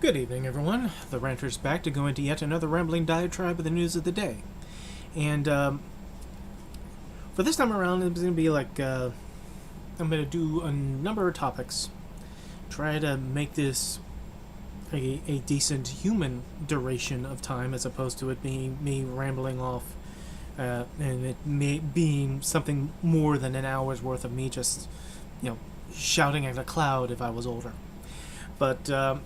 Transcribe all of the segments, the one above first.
Good evening, everyone. The Ranter's back to go into yet another rambling diatribe of the news of the day. And for this time around, it's going to be I'm going to do a number of topics. Try to make this a decent human duration of time as opposed to it being me rambling off and it being something more than an hour's worth of me just, shouting at a cloud if I was older. But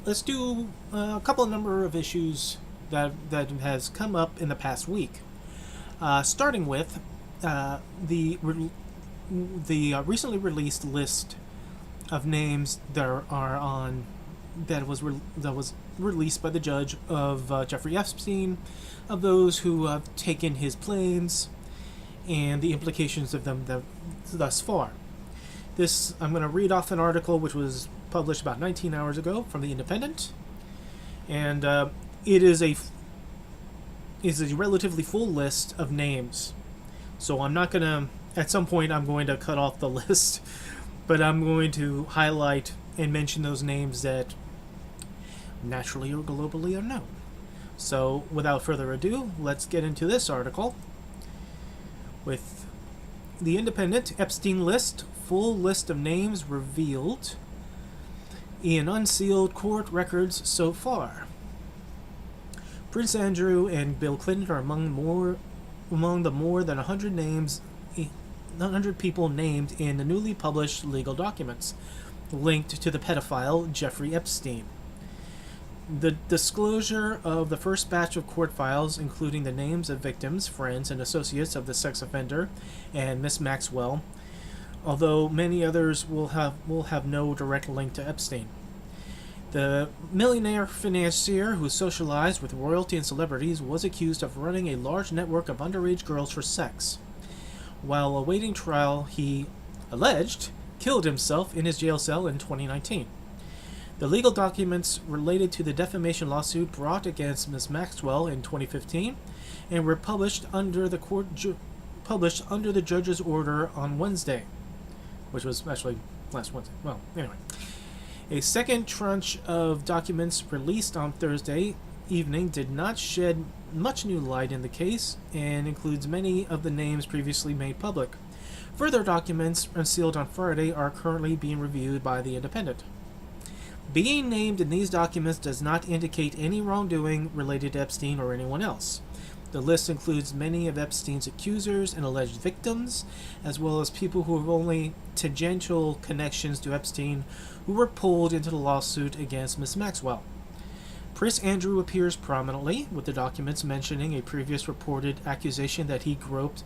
let's do a number of issues that has come up in the past week. Starting with the recently released list of names that was released by the judge of Jeffrey Epstein, of those who have taken his planes, and the implications of them thus far. I'm going to read off an article which was published about 19 hours ago from The Independent, and it is a relatively full list of names. So I'm not going to, at some point I'm going to cut off the list, but I'm going to highlight and mention those names that naturally or globally are known. So without further ado, let's get into this article with The Independent. Epstein list, full list of names revealed in unsealed court records so far. Prince Andrew and Bill Clinton are among the more than 100 people named in the newly published legal documents linked to the pedophile Jeffrey Epstein. The disclosure of the first batch of court files, including the names of victims, friends, and associates of the sex offender and Miss Maxwell, although many others will have no direct link to Epstein. The millionaire financier who socialized with royalty and celebrities was accused of running a large network of underage girls for sex. While awaiting trial, he alleged killed himself in his jail cell in 2019. The legal documents related to the defamation lawsuit brought against Ms. Maxwell in 2015 and were published under the judge's order on Wednesday, which was actually last Wednesday. Well, anyway. A second tranche of documents released on Thursday evening did not shed much new light in the case and includes many of the names previously made public. Further documents unsealed on Friday are currently being reviewed by The Independent. Being named in these documents does not indicate any wrongdoing related to Epstein or anyone else. The list includes many of Epstein's accusers and alleged victims, as well as people who have only tangential connections to Epstein who were pulled into the lawsuit against Miss Maxwell. Prince Andrew appears prominently, with the documents mentioning a previous reported accusation that he groped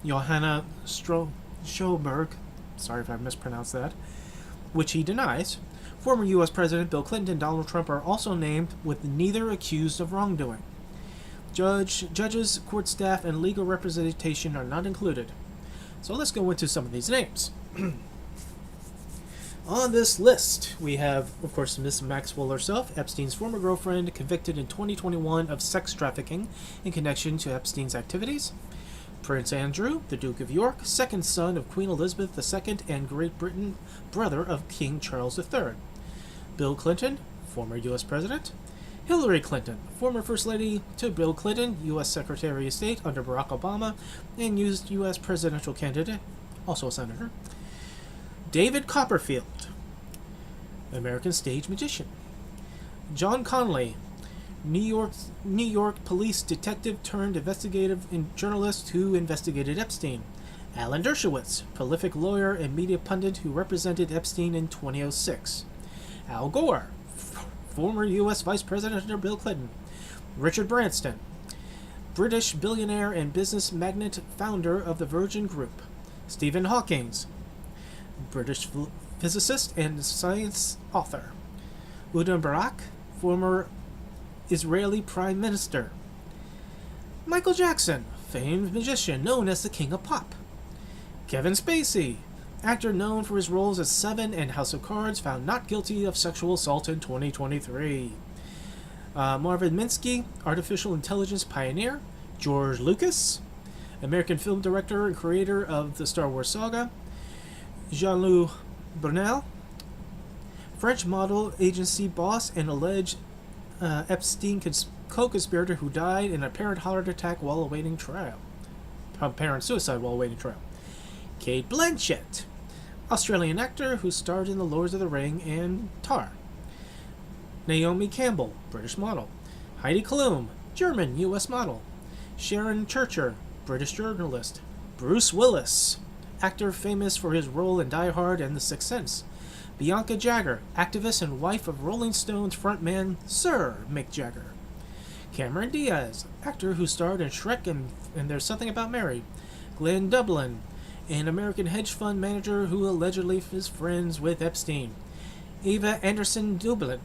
Johanna Schoberg, sorry if I mispronounced that, which he denies. Former U.S. President Bill Clinton and Donald Trump are also named, with neither accused of wrongdoing. Judges, court staff, and legal representation are not included. So let's go into some of these names. On this list, we have, of course, Miss Maxwell herself, Epstein's former girlfriend, convicted in 2021 of sex trafficking in connection to Epstein's activities. Prince Andrew, the Duke of York, second son of Queen Elizabeth II and Great Britain, brother of King Charles III. Bill Clinton, former U.S. President. Hillary Clinton, former First Lady to Bill Clinton, U.S. Secretary of State under Barack Obama, and used U.S. presidential candidate, also a senator. David Copperfield, American stage magician. John Conley, New York police detective turned investigative journalist who investigated Epstein. Alan Dershowitz, prolific lawyer and media pundit who represented Epstein in 2006. Al Gore, former U.S. Vice President under Bill Clinton. Richard Branson, British billionaire and business magnate, founder of the Virgin Group. Stephen Hawking, British physicist and science author. Ehud Barak, former Israeli Prime Minister. Michael Jackson, famed magician known as the King of Pop. Kevin Spacey, actor known for his roles as Seven and House of Cards, found not guilty of sexual assault in 2023. Marvin Minsky, artificial intelligence pioneer. George Lucas, American film director and creator of the Star Wars saga. Jean-Luc Brunel, French model agency boss and alleged Epstein co-conspirator who died in apparent heart attack while awaiting trial. Apparent suicide while awaiting trial. Cate Blanchett, Australian actor who starred in The Lords of the Ring and Tar. Naomi Campbell, British model. Heidi Klum, German U.S. model. Sharon Churcher, British journalist. Bruce Willis, actor famous for his role in Die Hard and The Sixth Sense. Bianca Jagger, activist and wife of Rolling Stones frontman Sir Mick Jagger. Cameron Diaz, actor who starred in Shrek and There's Something About Mary. Glenn Dublin, an American hedge fund manager who allegedly is friends with Epstein. Eva Anderson Dubin,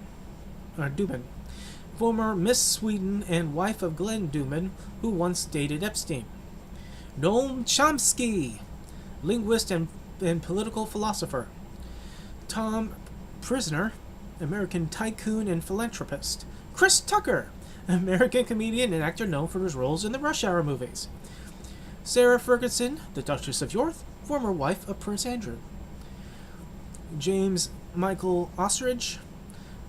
former Miss Sweden and wife of Glenn Dubin, who once dated Epstein. Noam Chomsky, linguist and political philosopher. Tom Prisoner, American tycoon and philanthropist. Chris Tucker, American comedian and actor known for his roles in the Rush Hour movies. Sarah Ferguson, the Duchess of York, former wife of Prince Andrew. James Michael Ostrich,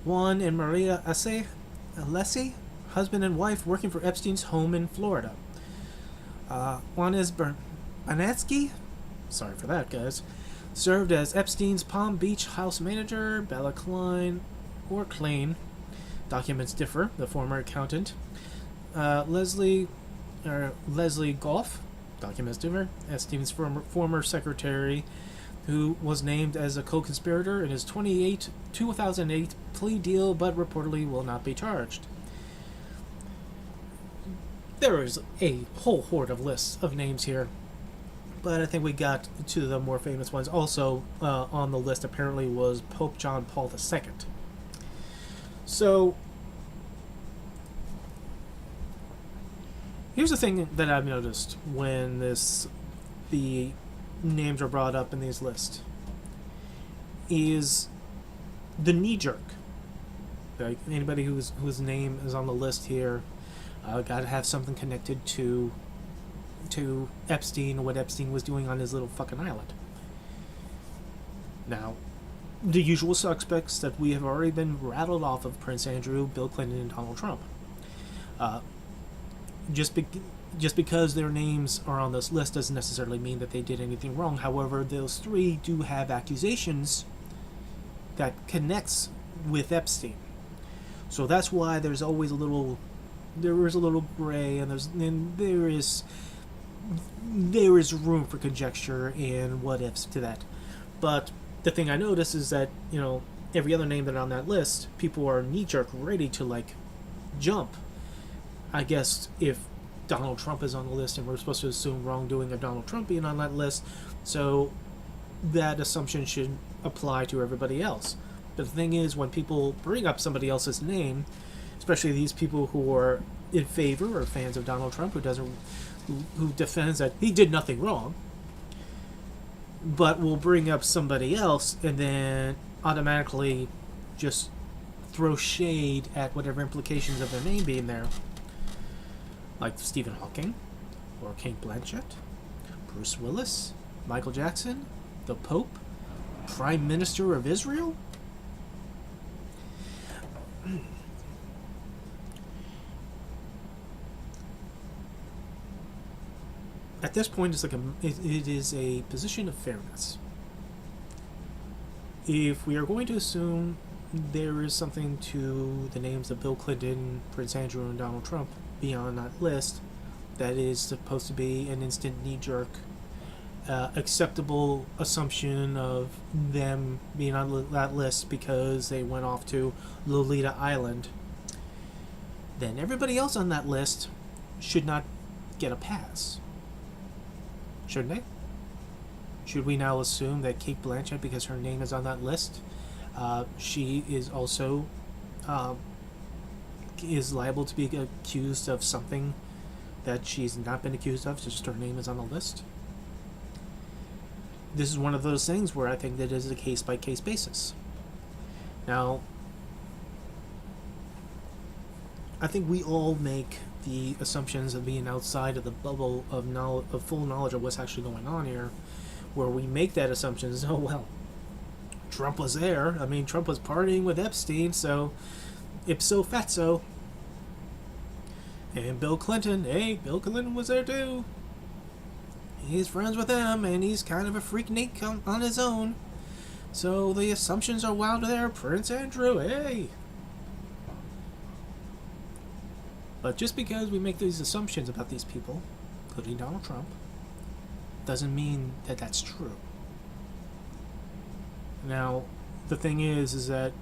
Juan and Maria Alessi, husband and wife working for Epstein's home in Florida. Juanes Banatsky, sorry for that, guys, served as Epstein's Palm Beach house manager. Bella Klein, or Klein, documents differ, the former accountant. Leslie Goff, documents differ, Epstein's former secretary, who was named as a co-conspirator in his 2008 plea deal, but reportedly will not be charged. There is a whole horde of lists of names here, but I think we got to the more famous ones. Also on the list apparently was Pope John Paul II. So here's the thing that I've noticed when the names are brought up in these lists is the knee jerk. Like anybody whose name is on the list here, got to have something connected to Epstein or what Epstein was doing on his little fucking island. Now, the usual suspects that we have already been rattled off of: Prince Andrew, Bill Clinton, and Donald Trump. Just because their names are on this list doesn't necessarily mean that they did anything wrong. However, those three do have accusations that connects with Epstein. So that's why there's always a little gray, and there is room for conjecture and what ifs to that. But the thing I notice is that, every other name that on that list, people are knee-jerk ready to jump. I guess if Donald Trump is on the list, and we're supposed to assume wrongdoing of Donald Trump being on that list, so that assumption should apply to everybody else. But the thing is, when people bring up somebody else's name, especially these people who are in favor or fans of Donald Trump, who defends that he did nothing wrong, but will bring up somebody else and then automatically just throw shade at whatever implications of their name being there, like Stephen Hawking, or Cate Blanchett, Bruce Willis, Michael Jackson, the Pope, Prime Minister of Israel. At this point, it is a position of fairness. If we are going to assume there is something to the names of Bill Clinton, Prince Andrew, and Donald Trump beyond that list, that is supposed to be an instant knee-jerk, acceptable assumption of them being on that list because they went off to Lolita Island, then everybody else on that list should not get a pass. Shouldn't they? Should we now assume that Cate Blanchett, because her name is on that list, she is also is liable to be accused of something that she's not been accused of, just her name is on the list? This is one of those things where I think that it is a case-by-case basis. Now, I think we all make the assumptions of being outside of the bubble of full knowledge of what's actually going on here, where we make that assumption is, oh well, Trump was there. I mean, Trump was partying with Epstein, so ipso fatso. And Bill Clinton, hey, Bill Clinton was there too. He's friends with him, and he's kind of a freaknik on his own. So the assumptions are wild there. Prince Andrew, hey. But just because we make these assumptions about these people, including Donald Trump, doesn't mean that that's true. Now, the thing is that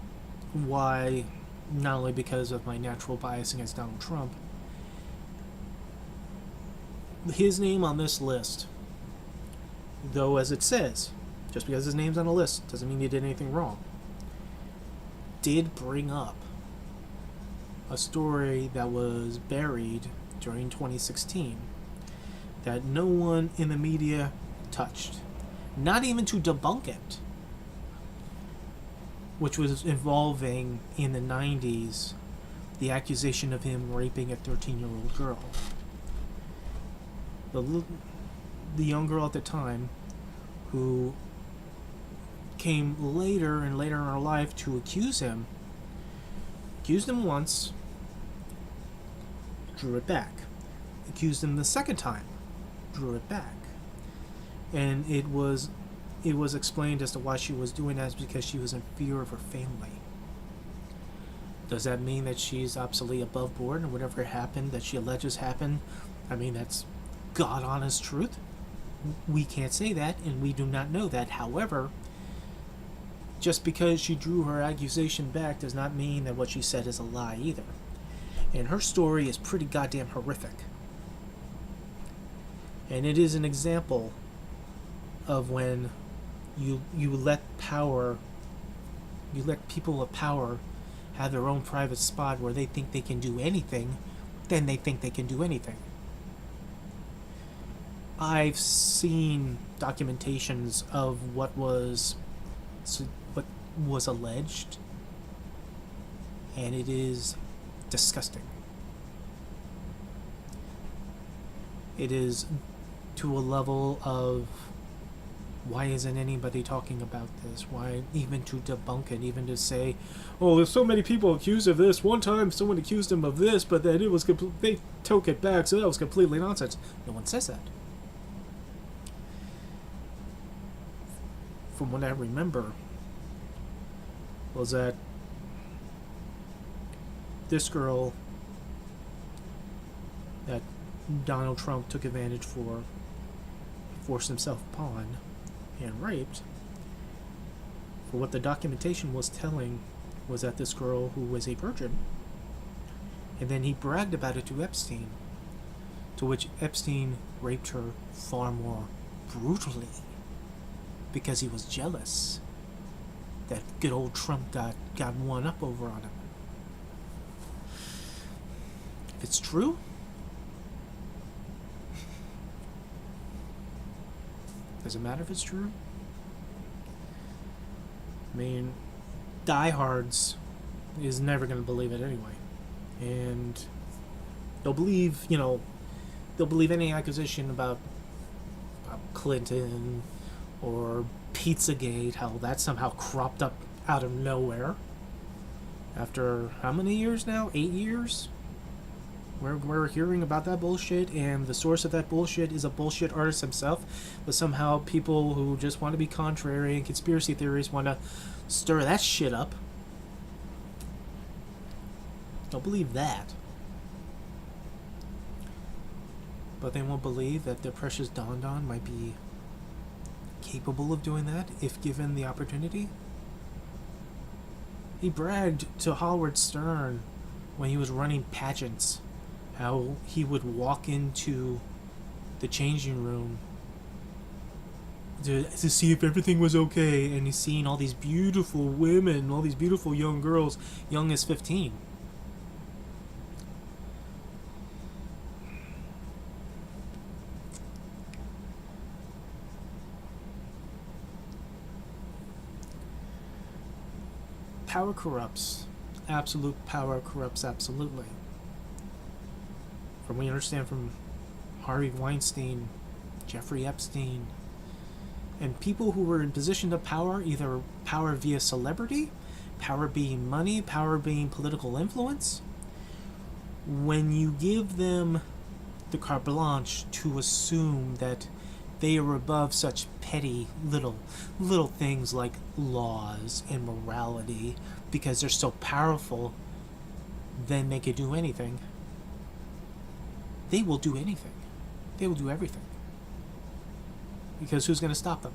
why, not only because of my natural bias against Donald Trump, his name on this list, though as it says, just because his name's on a list doesn't mean he did anything wrong, did bring up a story that was buried during 2016 that no one in the media touched, not even to debunk it, which was involving, in the 90s, the accusation of him raping a 13-year-old girl. The young girl at the time, who came later and later in her life to accuse him once, drew it back. Accused him the second time, drew it back. And it was explained as to why she was doing that, because she was in fear of her family. Does that mean that she's absolutely above board and whatever happened that she alleges happened? I mean, that's God honest truth. We can't say that, and we do not know that. However, just because she drew her accusation back does not mean that what she said is a lie either. And her story is pretty goddamn horrific. And it is an example of when you let people of power have their own private spot where they think they can do anything, then they think they can do anything. I've seen documentations of what was alleged, and it is disgusting. It is to a level of, why isn't anybody talking about this? Why even to debunk it, even to say, oh, there's so many people accused of this. One time someone accused him of this, but then they took it back, so that was completely nonsense. No one says that. From what I remember, was that this girl that Donald Trump took advantage for, forced himself upon, and raped, for what the documentation was telling, was that this girl who was a virgin, and then he bragged about it to Epstein, to which Epstein raped her far more brutally because he was jealous that good old Trump got one up over on him. If it's true, does it matter if it's true? I mean, diehards is never going to believe it anyway. And they'll believe, they'll believe any accusation about Clinton or Pizzagate, how that somehow cropped up out of nowhere. After how many years now? 8 years? We're hearing about that bullshit, and the source of that bullshit is a bullshit artist himself, but somehow people who just want to be contrary and conspiracy theories want to stir that shit up. Don't believe that. But they won't believe that their precious Don Don might be capable of doing that if given the opportunity. He bragged to Howard Stern when he was running pageants how he would walk into the changing room to see if everything was okay, and he's seeing all these beautiful women, all these beautiful young girls, young as 15. Power corrupts. Absolute power corrupts absolutely. From what we understand from Harvey Weinstein, Jeffrey Epstein, And people who were in position of power, either power via celebrity, power being money, power being political influence, when you give them the carte blanche to assume that they are above such petty little things like laws and morality because they're so powerful, then they could do anything. They will do anything. They will do everything. Because who's going to stop them?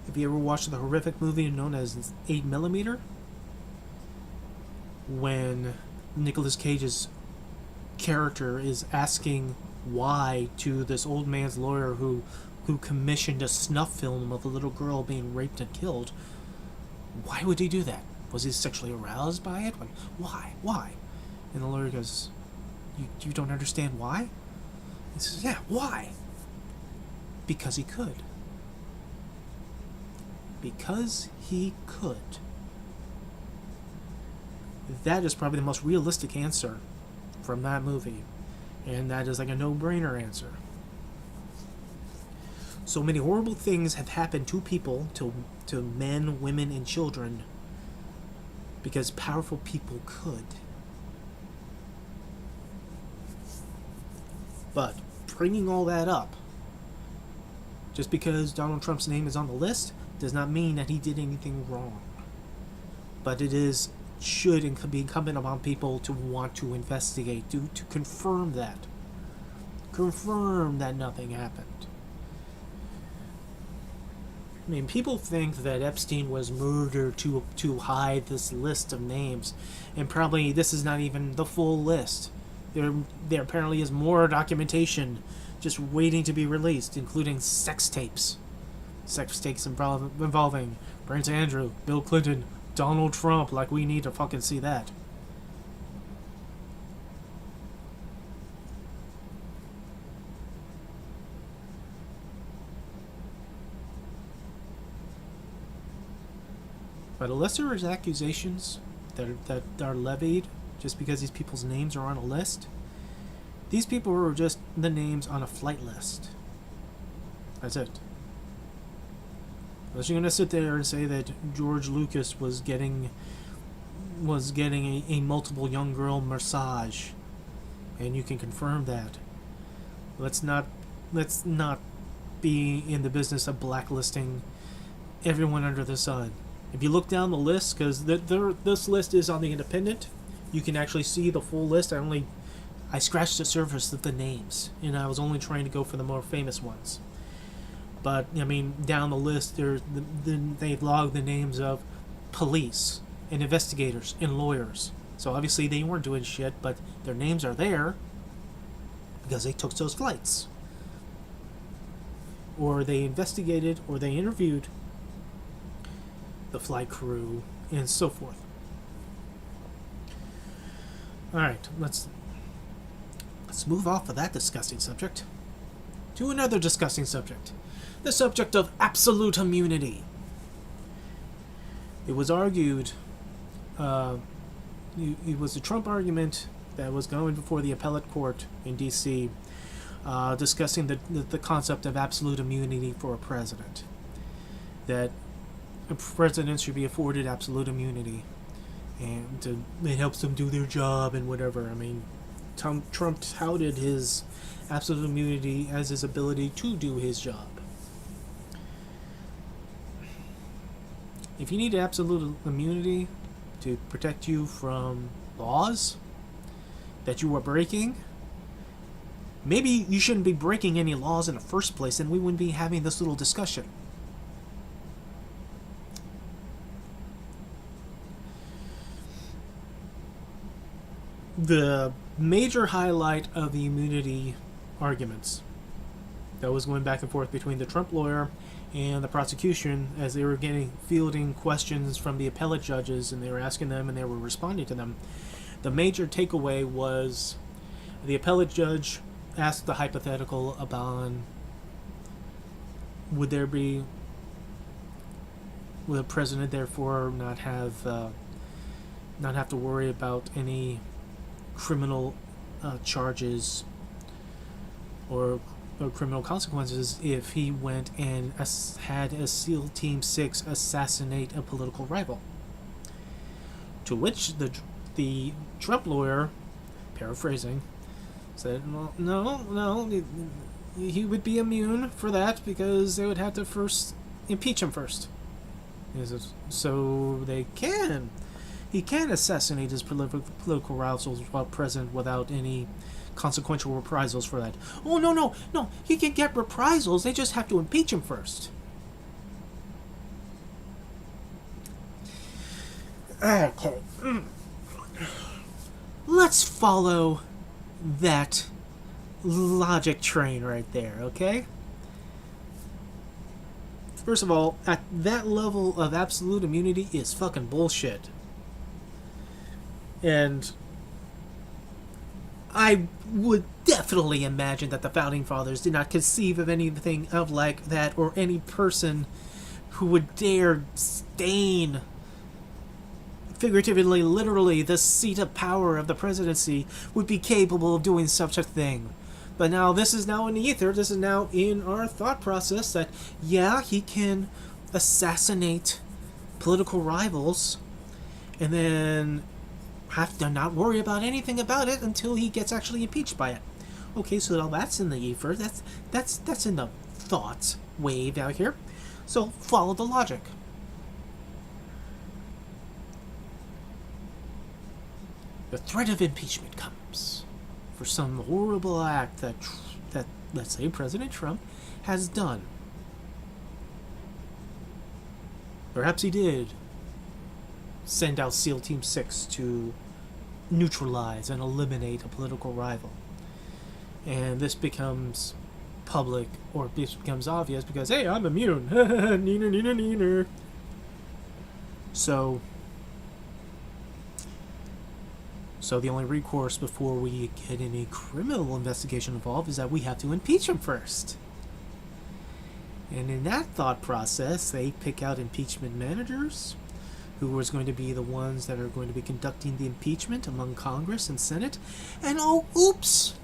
Have you ever watched the horrific movie known as 8mm? When Nicolas Cage's character is asking why to this old man's lawyer who commissioned a snuff film of a little girl being raped and killed. Why would he do that? Was he sexually aroused by it? Why? And the lawyer goes, you don't understand why? He says, yeah, why? Because he could. Because he could. That is probably the most realistic answer from that movie. And that is like a no-brainer answer. So many horrible things have happened to people, to men, women, and children, because powerful people could. But bringing all that up, just because Donald Trump's name is on the list, does not mean that he did anything wrong. But it should be incumbent upon people to want to investigate, to confirm that. Confirm that nothing happened. I mean, people think that Epstein was murdered to hide this list of names, and probably this is not even the full list. There apparently is more documentation just waiting to be released, including sex tapes. Sex tapes involving Prince Andrew, Bill Clinton, Donald Trump. Like, we need to fucking see that. But unless there is accusations that are levied just because these people's names are on a list, these people are just the names on a flight list. That's it. Unless you're going to sit there and say that George Lucas was getting a multiple young girl massage, and you can confirm that. Let's not be in the business of blacklisting everyone under the sun. If you look down the list, because this list is on the Independent, you can actually see the full list. I scratched the surface of the names, and I was only trying to go for the more famous ones. But I mean, down the list, they've logged the names of police and investigators and lawyers. So obviously they weren't doing shit, but their names are there because they took those flights, or they investigated, or they interviewed the flight crew, and so forth. Alright, let's move off of that disgusting subject to another disgusting subject. The subject of absolute immunity. It was argued, it was a Trump argument that was going before the appellate court in D.C., discussing the concept of absolute immunity for a president. That a president should be afforded absolute immunity, and it helps them do their job and whatever. I mean, Trump touted his absolute immunity as his ability to do his job. If you need absolute immunity to protect you from laws that you are breaking, maybe you shouldn't be breaking any laws in the first place, and we wouldn't be having this little discussion. The major highlight of the immunity arguments that was going back and forth between the Trump lawyer and the prosecution, as they were fielding questions from the appellate judges, and they were asking them and they were responding to them. The major takeaway was the appellate judge asked the hypothetical about would the president therefore not have to worry about any criminal charges or criminal consequences if he went and had a SEAL Team 6 assassinate a political rival. To which the Trump lawyer, paraphrasing, said, well, no, he would be immune for that because they would have to first impeach him first. He says, so he can assassinate his political rivals while president without any consequential reprisals for that. Oh, no, he can get reprisals, they just have to impeach him first. Okay. Let's follow that logic train right there, okay? First of all, at that level of absolute immunity is fucking bullshit. And I would definitely imagine that the Founding Fathers did not conceive of anything of like that, or any person who would dare stain, figuratively, literally, the seat of power of the presidency would be capable of doing such a thing. But now this is now in the ether, this is now in our thought process that, yeah, he can assassinate political rivals and then have to not worry about anything about it until he gets actually impeached by it. Okay, so now that's in the ether, that's in the thought wave out here. So follow the logic. The threat of impeachment comes for some horrible act that let's say President Trump has done. Perhaps he did send out SEAL Team 6 to neutralize and eliminate a political rival. And this becomes public, or this becomes obvious because, hey, I'm immune. Neener. So the only recourse before we get any criminal investigation involved is that we have to impeach him first. And in that thought process, they pick out impeachment managers, who is going to be the ones that are going to be conducting the impeachment among Congress and Senate. And oh, oops!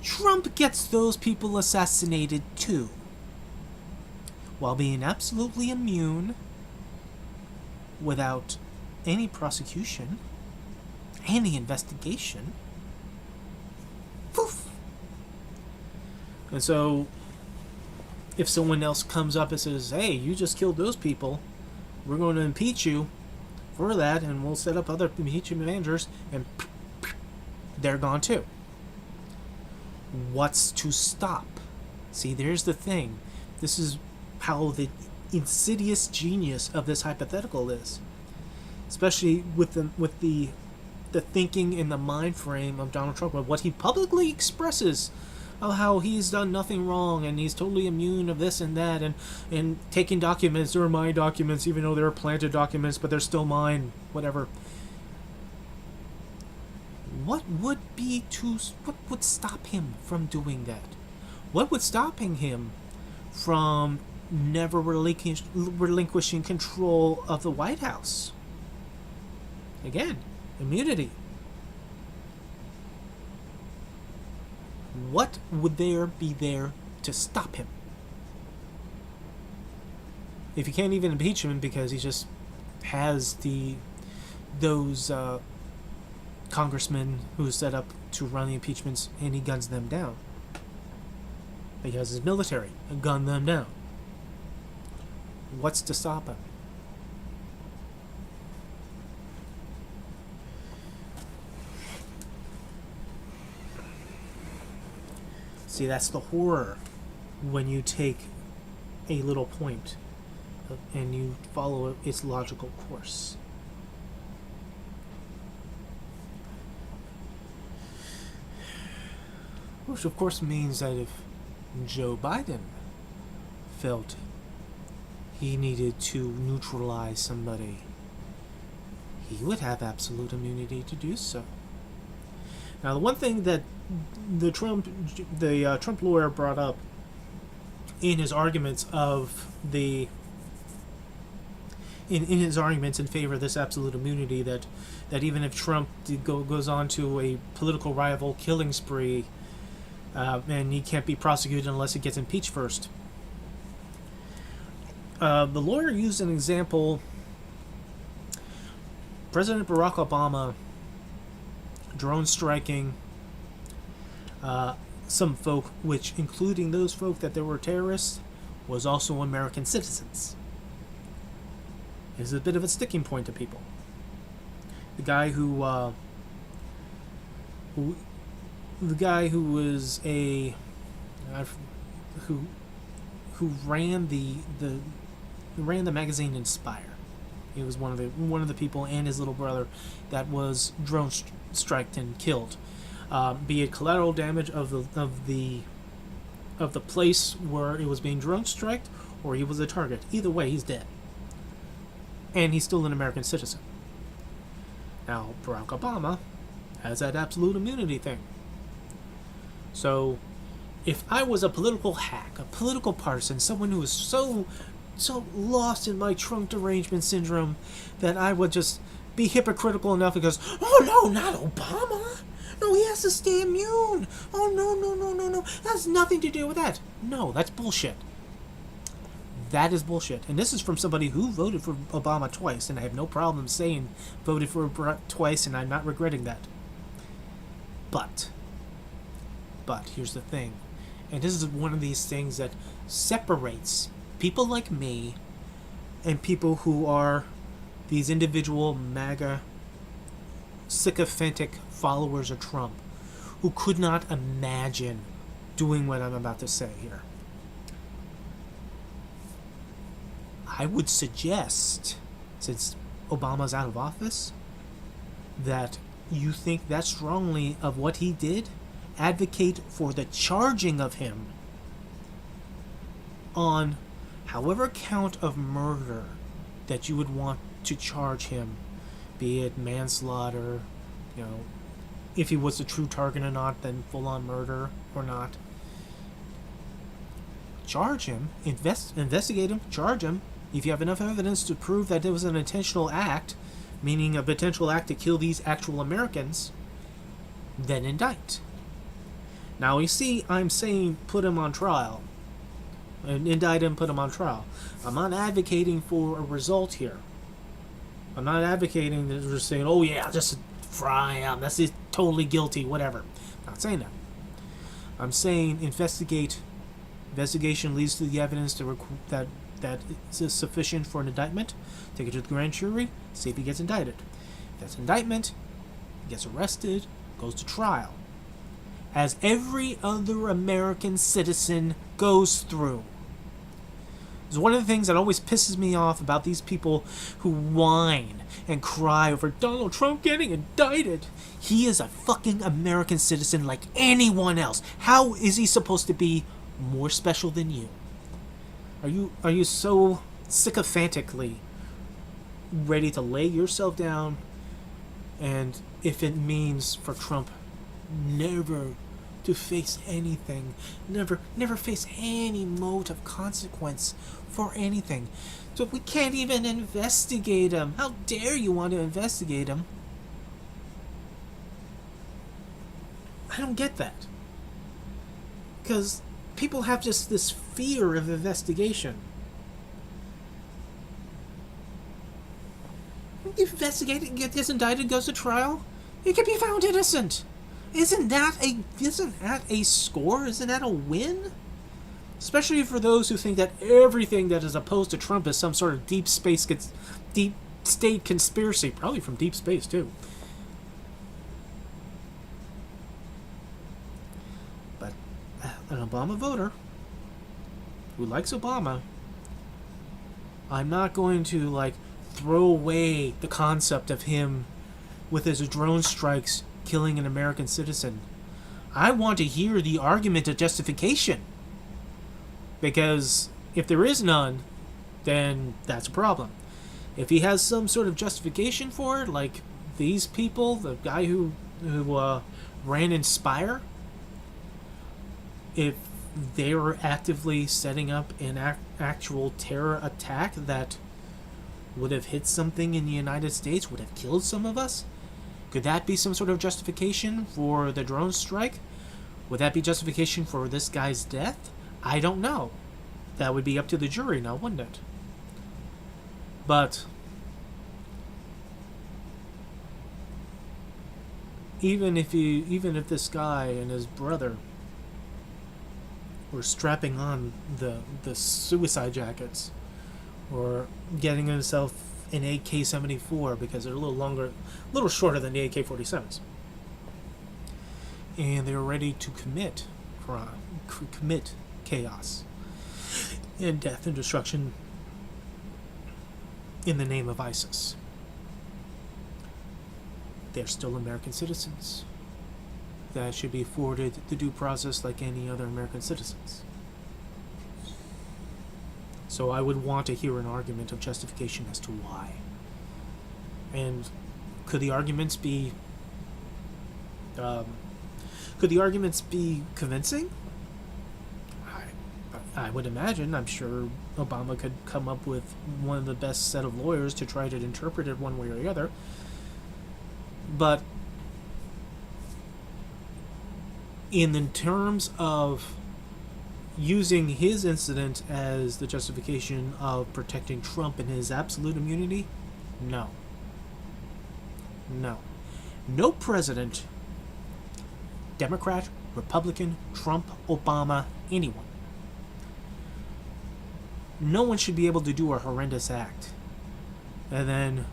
Trump gets those people assassinated too, while being absolutely immune, without any prosecution, any investigation. Poof! And so, if someone else comes up and says, hey, you just killed those people, we're going to impeach you for that, and we'll set up other impeachment managers, and they're gone too. What's to stop? See, there's the thing. This is how the insidious genius of this hypothetical is. Especially with the thinking in the mind frame of Donald Trump, what he publicly expresses of how he's done nothing wrong and he's totally immune of this and that, and taking documents, they're my documents even though they're planted documents, but they're still mine, whatever. What would stop him from doing that? What would stopping him from never relinquishing control of the White House? Again, immunity. What would there be there to stop him? If you can't even impeach him because he just has those congressmen who set up to run the impeachments and he guns them down. He has his military and gun them down. What's to stop him? See, that's the horror when you take a little point and you follow its logical course. Which of course means that if Joe Biden felt he needed to neutralize somebody, he would have absolute immunity to do so. Now, the one thing that the Trump lawyer brought up in his arguments in his arguments in favor of this absolute immunity, that even if Trump goes on to a political rival killing spree, and he can't be prosecuted unless he gets impeached first. The lawyer used an example. President Barack Obama drone striking some folk, which, including those folk that there were terrorists, was also American citizens. It's a bit of a sticking point to people. The guy who was who ran the magazine Inspire. He was one of the people, and his little brother, that was drone striked and killed. Be it collateral damage of the place where it was being drone striked, or he was a target. Either way, he's dead, and he's still an American citizen. Now, Barack Obama has that absolute immunity thing. So, if I was a political hack, a political partisan, someone who was so lost in my trunk derangement syndrome that I would just be hypocritical enough because, oh no, not Obama! No, he has to stay immune! Oh no, that has nothing to do with that! No, that's bullshit. That is bullshit. And this is from somebody who voted for Obama twice, and I have no problem saying voted for Barack twice, and I'm not regretting that. But here's the thing, and this is one of these things that separates people like me and people who are these individual MAGA sycophantic followers of Trump, who could not imagine doing what I'm about to say here. I would suggest, since Obama's out of office, that you think that strongly of what he did, advocate for the charging of him on however count of murder that you would want to charge him, be it manslaughter, if he was a true target or not, then full-on murder or not. Charge him, investigate him, charge him. If you have enough evidence to prove that it was an intentional act, meaning a potential act to kill these actual Americans, then indict. Now, you see, I'm saying put him on trial. Indict him, put him on trial. I'm not advocating for a result here. I'm not advocating that we're saying, oh yeah, just fry him, that's it, totally guilty, whatever. I'm not saying that. I'm saying investigation leads to the evidence that is sufficient for an indictment. Take it to the grand jury, see if he gets indicted. If that's indictment, he gets arrested, goes to trial, as every other American citizen goes through. It's one of the things that always pisses me off about these people who whine and cry over Donald Trump getting indicted. He is a fucking American citizen like anyone else. How is he supposed to be more special than you? Are you so sycophantically ready to lay yourself down, and if it means for Trump never to face anything, never face any mode of consequence for anything, so we can't even investigate him? How dare you want to investigate him? I don't get that, because people have just this fear of investigation. Investigated, gets indicted, goes to trial, he can be found innocent. Isn't that a score? Isn't that a win? Especially for those who think that everything that is opposed to Trump is some sort of deep state conspiracy, probably from deep space too. But an Obama voter who likes Obama, I'm not going to throw away the concept of him with his drone strikes killing an American citizen. I want to hear the argument of justification, because if there is none, then that's a problem. If he has some sort of justification for it, like these people, the guy who ran Inspire, if they were actively setting up an actual terror attack that would have hit something in the United States, would have killed some of us, could that be some sort of justification for the drone strike? Would that be justification for this guy's death? I don't know. That would be up to the jury now, wouldn't it? But even if this guy and his brother were strapping on the suicide jackets, or getting himself an AK-74 because they're a little shorter than the AK-47s, and they were ready to commit chaos and death and destruction in the name of ISIS, they're still American citizens that should be afforded the due process like any other American citizens. So I would want to hear an argument of justification as to why. And could the arguments be convincing? I would imagine. I'm sure Obama could come up with one of the best set of lawyers to try to interpret it one way or the other. But in the terms of using his incident as the justification of protecting Trump and his absolute immunity, no. No president, Democrat, Republican, Trump, Obama, anyone, no one should be able to do a horrendous act and then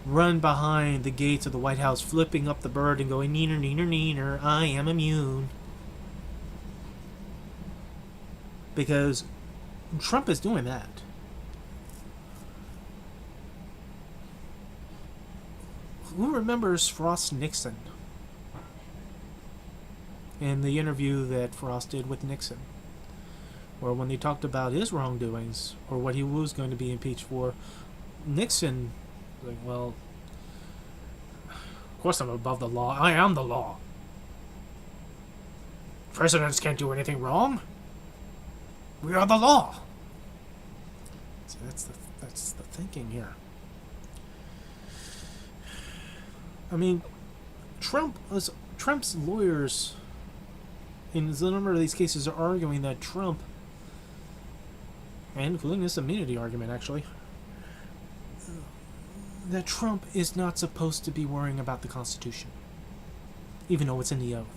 run behind the gates of the White House flipping up the bird and going, neener, neener, neener, I am immune. Because Trump is doing that. Who remembers Frost Nixon? And the interview that Frost did with Nixon, or when they talked about his wrongdoings, or what he was going to be impeached for, Nixon, like, well, of course I'm above the law. I am the law. Presidents can't do anything wrong. We are the law. See, that's the thinking here. I mean, Trump's lawyers, in a number of these cases, are arguing that Trump, and including this immunity argument actually, that Trump is not supposed to be worrying about the Constitution, even though it's in the oath.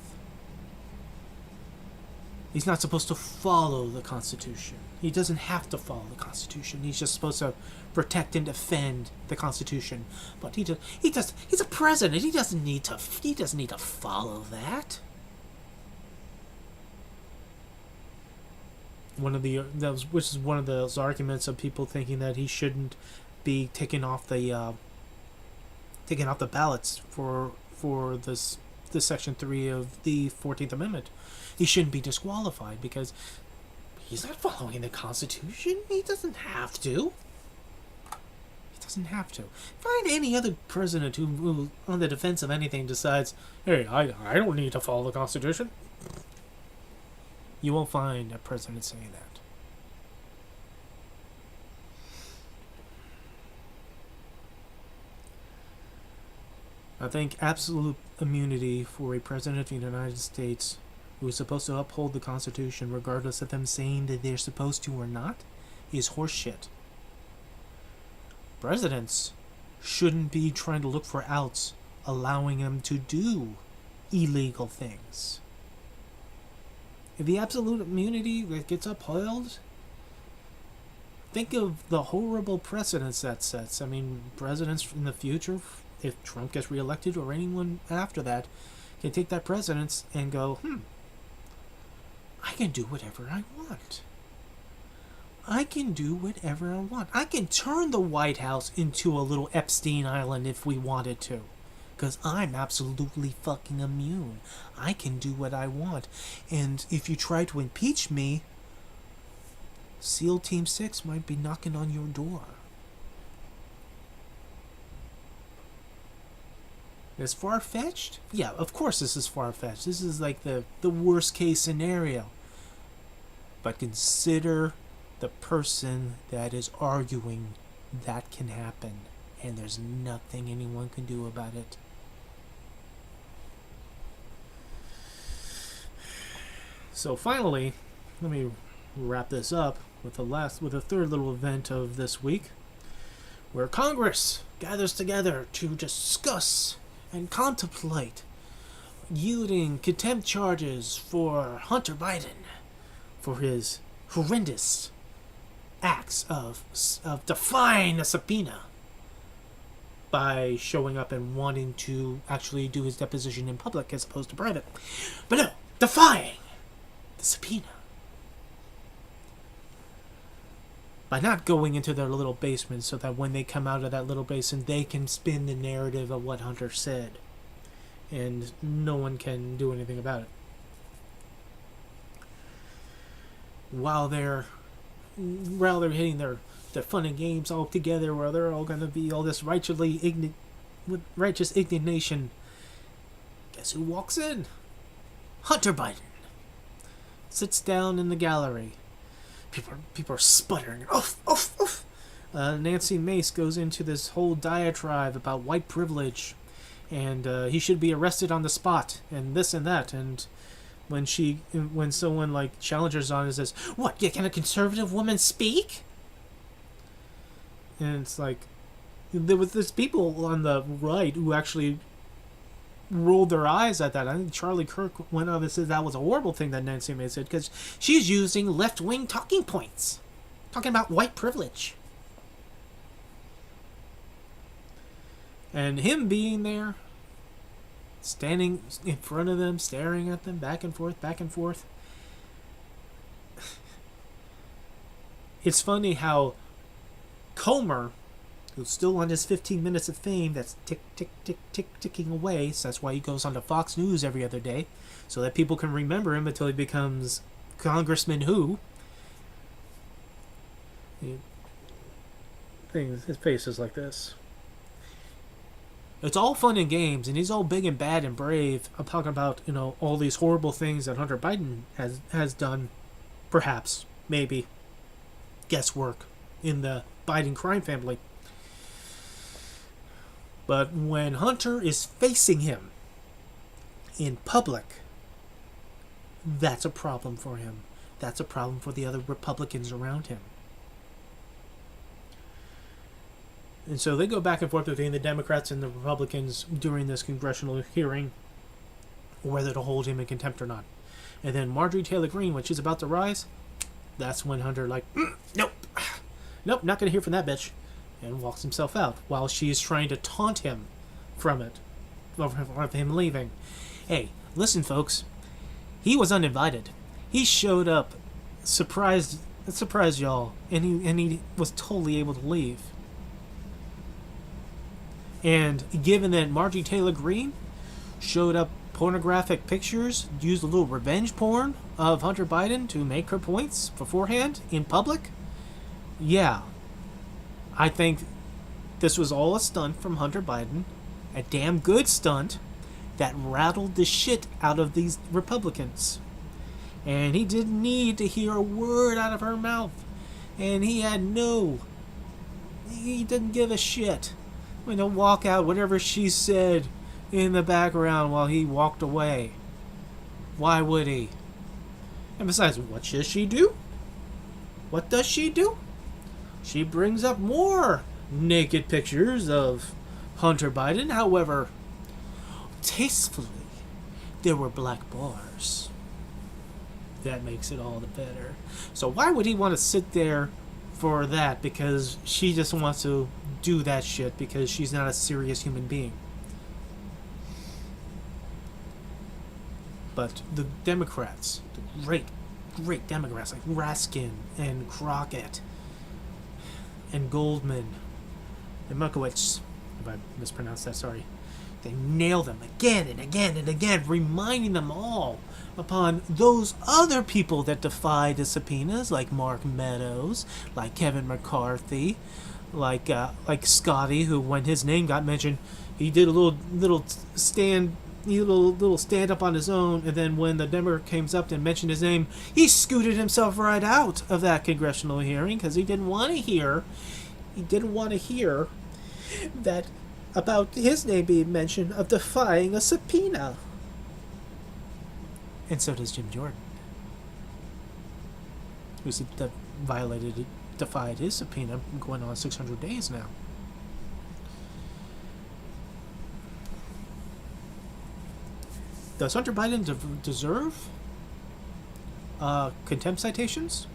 He's not supposed to follow the Constitution. He doesn't have to follow the Constitution. He's just supposed to protect and defend the Constitution. But he's a president. He doesn't need to follow that. Which is one of those arguments of people thinking that he shouldn't be taking off the ballots for this Section 3 of the 14th Amendment. He shouldn't be disqualified because he's not following the Constitution. He doesn't have to. Find any other president who, on the defense of anything, decides, hey, I don't need to follow the Constitution. You won't find a president saying that. I think absolute immunity for a president of the United States who is supposed to uphold the Constitution, regardless of them saying that they're supposed to or not, is horseshit. Presidents shouldn't be trying to look for outs, allowing them to do illegal things. If the absolute immunity that gets upheld, think of the horrible precedents that sets. I mean, presidents in the future, if Trump gets reelected or anyone after that, can take that precedence and go, I can do whatever I want. I can turn the White House into a little Epstein Island if we wanted to. Because I'm absolutely fucking immune. I can do what I want. And if you try to impeach me, SEAL Team 6 might be knocking on your door. Is far-fetched? Yeah, of course this is far-fetched. This is like the worst case scenario. But consider the person that is arguing that can happen. And there's nothing anyone can do about it. So finally, let me wrap this up with the third little event of this week, where Congress gathers together to discuss and contemplate yielding contempt charges for Hunter Biden for his horrendous acts of defying a subpoena by showing up and wanting to actually do his deposition in public as opposed to private. But no, defying the subpoena by not going into their little basement so that when they come out of that little basement they can spin the narrative of what Hunter said and no one can do anything about it. While they're hitting their fun and games all together, where they're all going to be all this righteous indignation, guess who walks in? Hunter Biden. Sits down in the gallery. People are sputtering. Oof, oof, oof. Nancy Mace goes into this whole diatribe about white privilege, and he should be arrested on the spot, and this and that. And when someone like challenges on and says, "What? Can a conservative woman speak?" And it's like, there was this people on the right who actually rolled their eyes at that. I think Charlie Kirk went on and said that was a horrible thing that Nancy Mace said, because she's using left-wing talking points, talking about white privilege. And him being there, standing in front of them, staring at them, back and forth, back and forth. It's funny how Comer, who's still on his 15 minutes of fame that's ticking away, so that's why he goes on to Fox News every other day, so that people can remember him until he becomes Congressman Who. His face is like this. It's all fun and games, and he's all big and bad and brave. I'm talking about, all these horrible things that Hunter Biden has done, perhaps, maybe, guesswork, in the Biden crime family. But when Hunter is facing him in public, that's a problem for him. That's a problem for the other Republicans around him. And so they go back and forth between the Democrats and the Republicans during this congressional hearing, whether to hold him in contempt or not. And then Marjorie Taylor Greene, when she's about to rise, that's when Hunter nope, not going to hear from that bitch, and walks himself out while she's trying to taunt him from it, of him leaving. Hey, listen, folks, he was uninvited. He showed up, surprised y'all, and he was totally able to leave. And given that Marjorie Taylor Greene showed up pornographic pictures, used a little revenge porn of Hunter Biden to make her points beforehand in public, yeah, I think this was all a stunt from Hunter Biden, a damn good stunt that rattled the shit out of these Republicans. And he didn't need to hear a word out of her mouth. And he didn't give a shit. To walk out whatever she said in the background while he walked away. Why would he? And besides, what does she do? What does she do? She brings up more naked pictures of Hunter Biden. However, tastefully, there were black bars. That makes it all the better. So why would he want to sit there for that? Because she just wants to do that shit because she's not a serious human being. But the Democrats, the great Democrats like Raskin and Crockett and Goldman and Markowitz, if I mispronounced that, sorry, they nail them again and again and again, reminding them all upon those other people that defied the subpoenas, like Mark Meadows, like Kevin McCarthy, like Scotty, who when his name got mentioned, he did a little stand up on his own, and then when the Democrat came up and mentioned his name, he scooted himself right out of that congressional hearing because he didn't want to hear that about his name being mentioned of defying a subpoena. And so does Jim Jordan. who's defied his subpoena, going on 600 days now. Does Hunter Biden deserve contempt citations?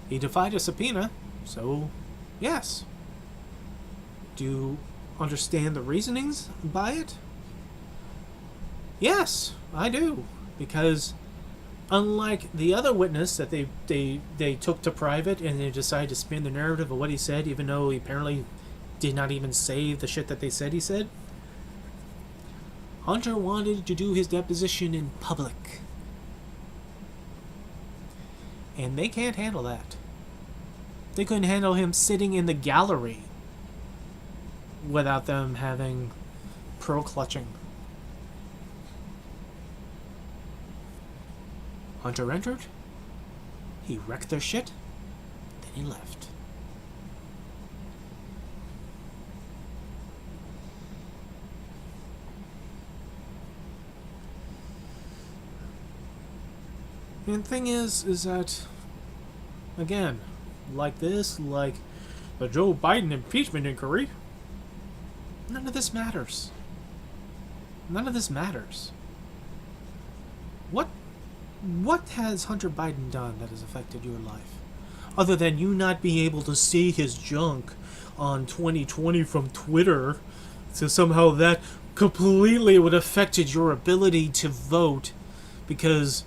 He defied a subpoena, so yes. Do you understand the reasonings by it? Yes, I do. Because unlike the other witness that they took to private and they decided to spin the narrative of what he said, even though he apparently did not even say the shit that they said he said, Hunter wanted to do his deposition in public. And they can't handle that. They couldn't handle him sitting in the gallery without them having pearl clutching. Hunter entered, he wrecked their shit, then he left. And the thing is that, again, like this, like the Joe Biden impeachment inquiry, none of this matters. None of this matters. What has Hunter Biden done that has affected your life? Other than you not being able to see his junk on 2020 from Twitter, so somehow that completely would have affected your ability to vote because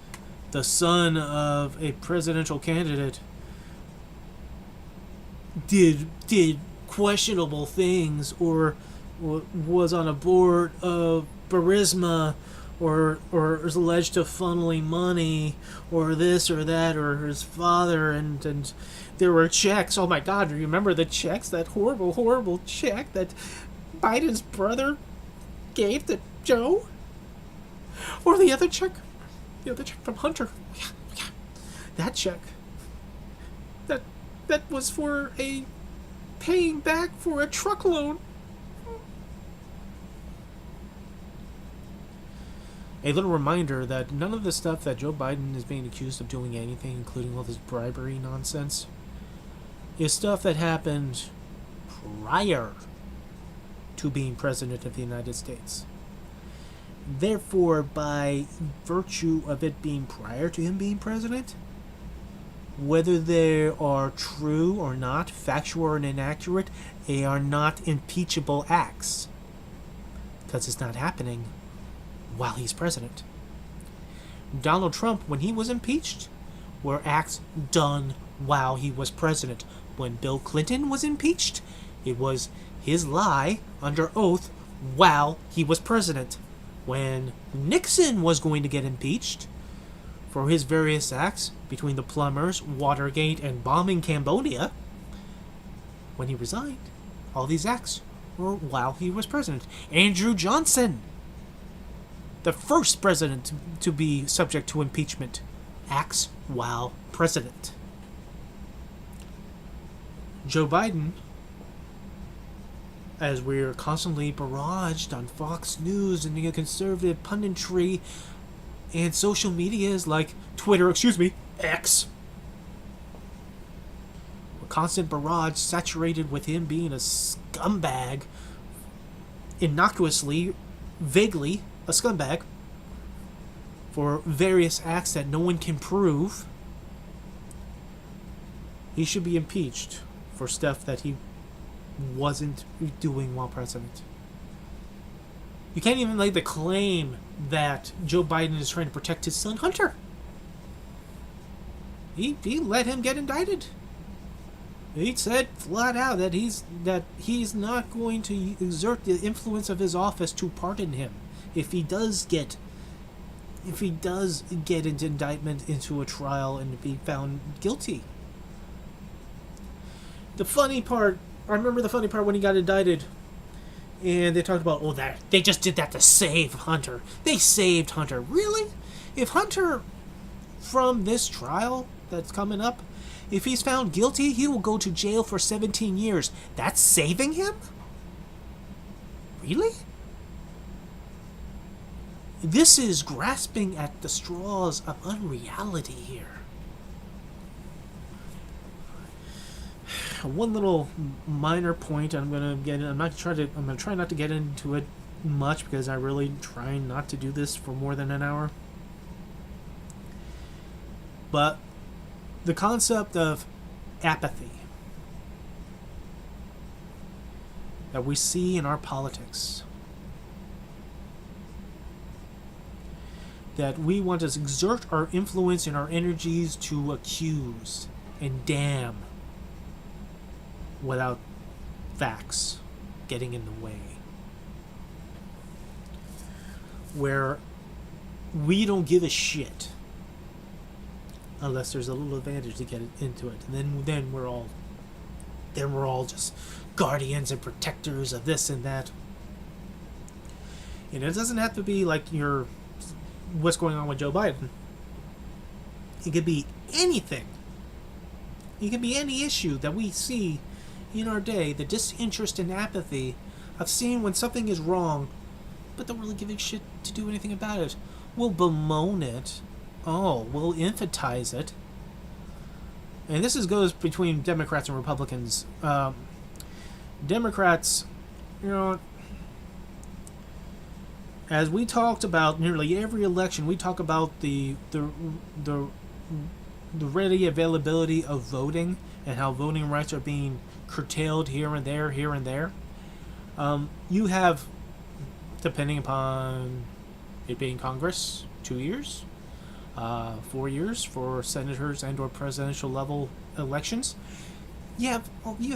the son of a presidential candidate did questionable things or was on a board of Burisma or is alleged to funneling money or this or that or his father and there were checks. Oh my God, do you remember the checks? That horrible check that Biden's brother gave to Joe? Or the other check? The other check from Hunter. Yeah. That check. That was for a paying back for a truck loan. A little reminder that none of the stuff that Joe Biden is being accused of doing anything, including all this bribery nonsense, is stuff that happened prior to being president of the United States. Therefore, by virtue of it being prior to him being president, whether they are true or not, factual or inaccurate, they are not impeachable acts. Because it's not happening while he's president. Donald Trump, when he was impeached, were acts done while he was president. When Bill Clinton was impeached, it was his lie under oath while he was president. When Nixon was going to get impeached for his various acts between the plumbers, Watergate, and bombing Cambodia, when he resigned, all these acts were while he was president. Andrew Johnson, the first president to be subject to impeachment, acts while president. Joe Biden, as we're constantly barraged on Fox News and the conservative punditry and social medias like Twitter, X. A constant barrage saturated with him being a scumbag, innocuously, vaguely a scumbag, for various acts that no one can prove. He should be impeached for stuff that he wasn't doing while president. You can't even lay the claim that Joe Biden is trying to protect his son Hunter. He let him get indicted. He said flat out that he's not going to exert the influence of his office to pardon him if he does get into indictment into a trial and be found guilty. The funny part, I remember the funny part when he got indicted, and they talked about, that they just did that to save Hunter. They saved Hunter. Really? If Hunter, from this trial that's coming up, if he's found guilty, he will go to jail for 17 years. That's saving him? Really? This is grasping at the straws of unreality here. one little minor point I'm gonna get. I'm gonna try not to get into it much because I really try not to do this for more than an hour. But the concept of apathy that we see in our politics, that we want to exert our influence and our energies to accuse and damn without facts getting in the way, where we don't give a shit unless there's a little advantage to get into it. And then we're all just guardians and protectors of this and that. And it doesn't have to be like what's going on with Joe Biden. It could be anything. It could be any issue that we see in our day. The disinterest and apathy of seeing when something is wrong, but don't really give a shit to do anything about it. We'll bemoan it. We'll emphasize it. And this goes between Democrats and Republicans. Democrats, as we talked about nearly every election, we talk about the ready availability of voting and how voting rights are being curtailed here and there. You have, depending upon it being Congress, 2 years, 4 years for senators and or presidential level elections. You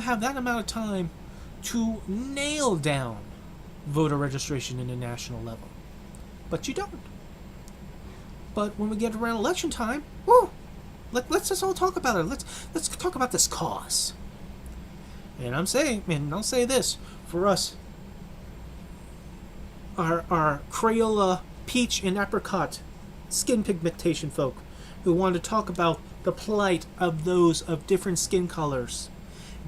have that amount of time to nail down voter registration in a national level. But you don't. But when we get around election time, let's just all talk about it. Let's talk about this cause. And I'll say this, for us, our Crayola, peach, and apricot skin pigmentation folk who want to talk about the plight of those of different skin colors,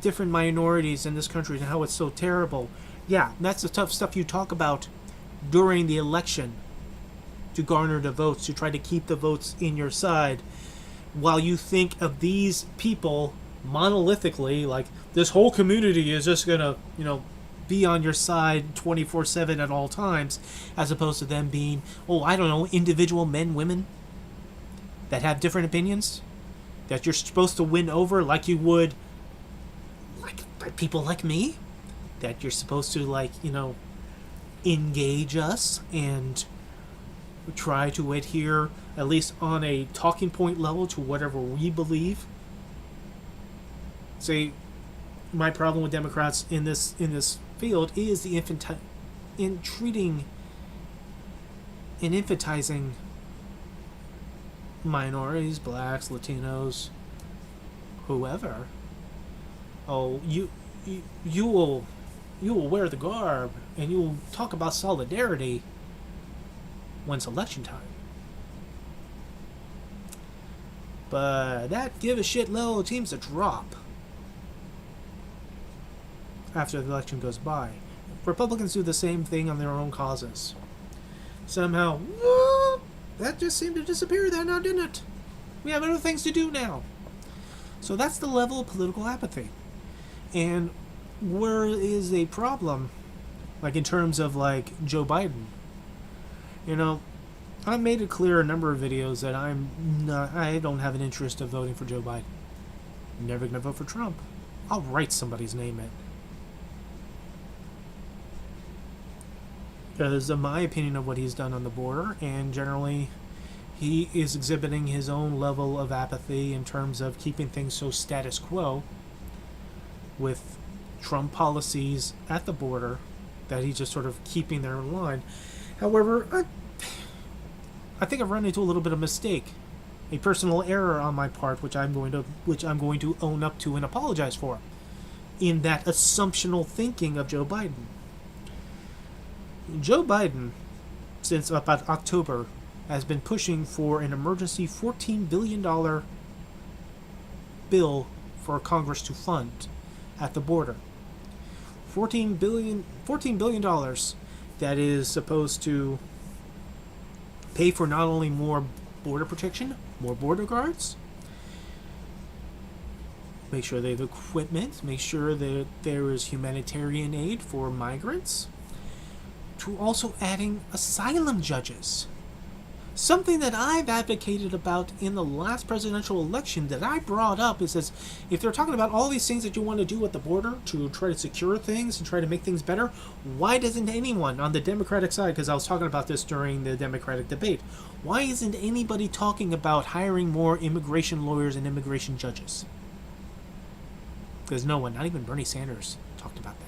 different minorities in this country, and how it's so terrible. Yeah, that's the tough stuff you talk about during the election to garner the votes, to try to keep the votes in your side, while you think of these people monolithically, like this whole community is just gonna, be on your side 24/7 at all times, as opposed to them being, individual men, women that have different opinions that you're supposed to win over, like you would, like people like me, that you're supposed to engage us and try to adhere, at least on a talking point level, to whatever we believe. See, my problem with Democrats in this field is in treating and infantizing minorities, blacks, Latinos, whoever. You will wear the garb and you will talk about solidarity when it's election time. But that give a shit level seems to drop after the election goes by. Republicans do the same thing on their own causes. Somehow, that just seemed to disappear there now, didn't it? We have other things to do now. So that's the level of political apathy. And where is a problem, in terms of Joe Biden? I've made it clear a number of videos that I don't have an interest of voting for Joe Biden. I'm never going to vote for Trump. I'll write somebody's name in. Because of my opinion of what he's done on the border, and generally he is exhibiting his own level of apathy in terms of keeping things so status quo with Trump policies at the border, that he's just sort of keeping there in line. However, I think I've run into a little bit of mistake, a personal error on my part, which I'm going to own up to and apologize for, in that assumptional thinking of Joe Biden. Joe Biden, since about October, has been pushing for an emergency $14 billion bill for Congress to fund at the border. $14 billion that is supposed to pay for not only more border protection, more border guards, make sure they have equipment, make sure that there is humanitarian aid for migrants, to also adding asylum judges. Something that I've advocated about in the last presidential election that I brought up is this: if they're talking about all these things that you want to do at the border to try to secure things and try to make things better, why doesn't anyone on the Democratic side, because I was talking about this during the Democratic debate, why isn't anybody talking about hiring more immigration lawyers and immigration judges? Because no one, not even Bernie Sanders, talked about that.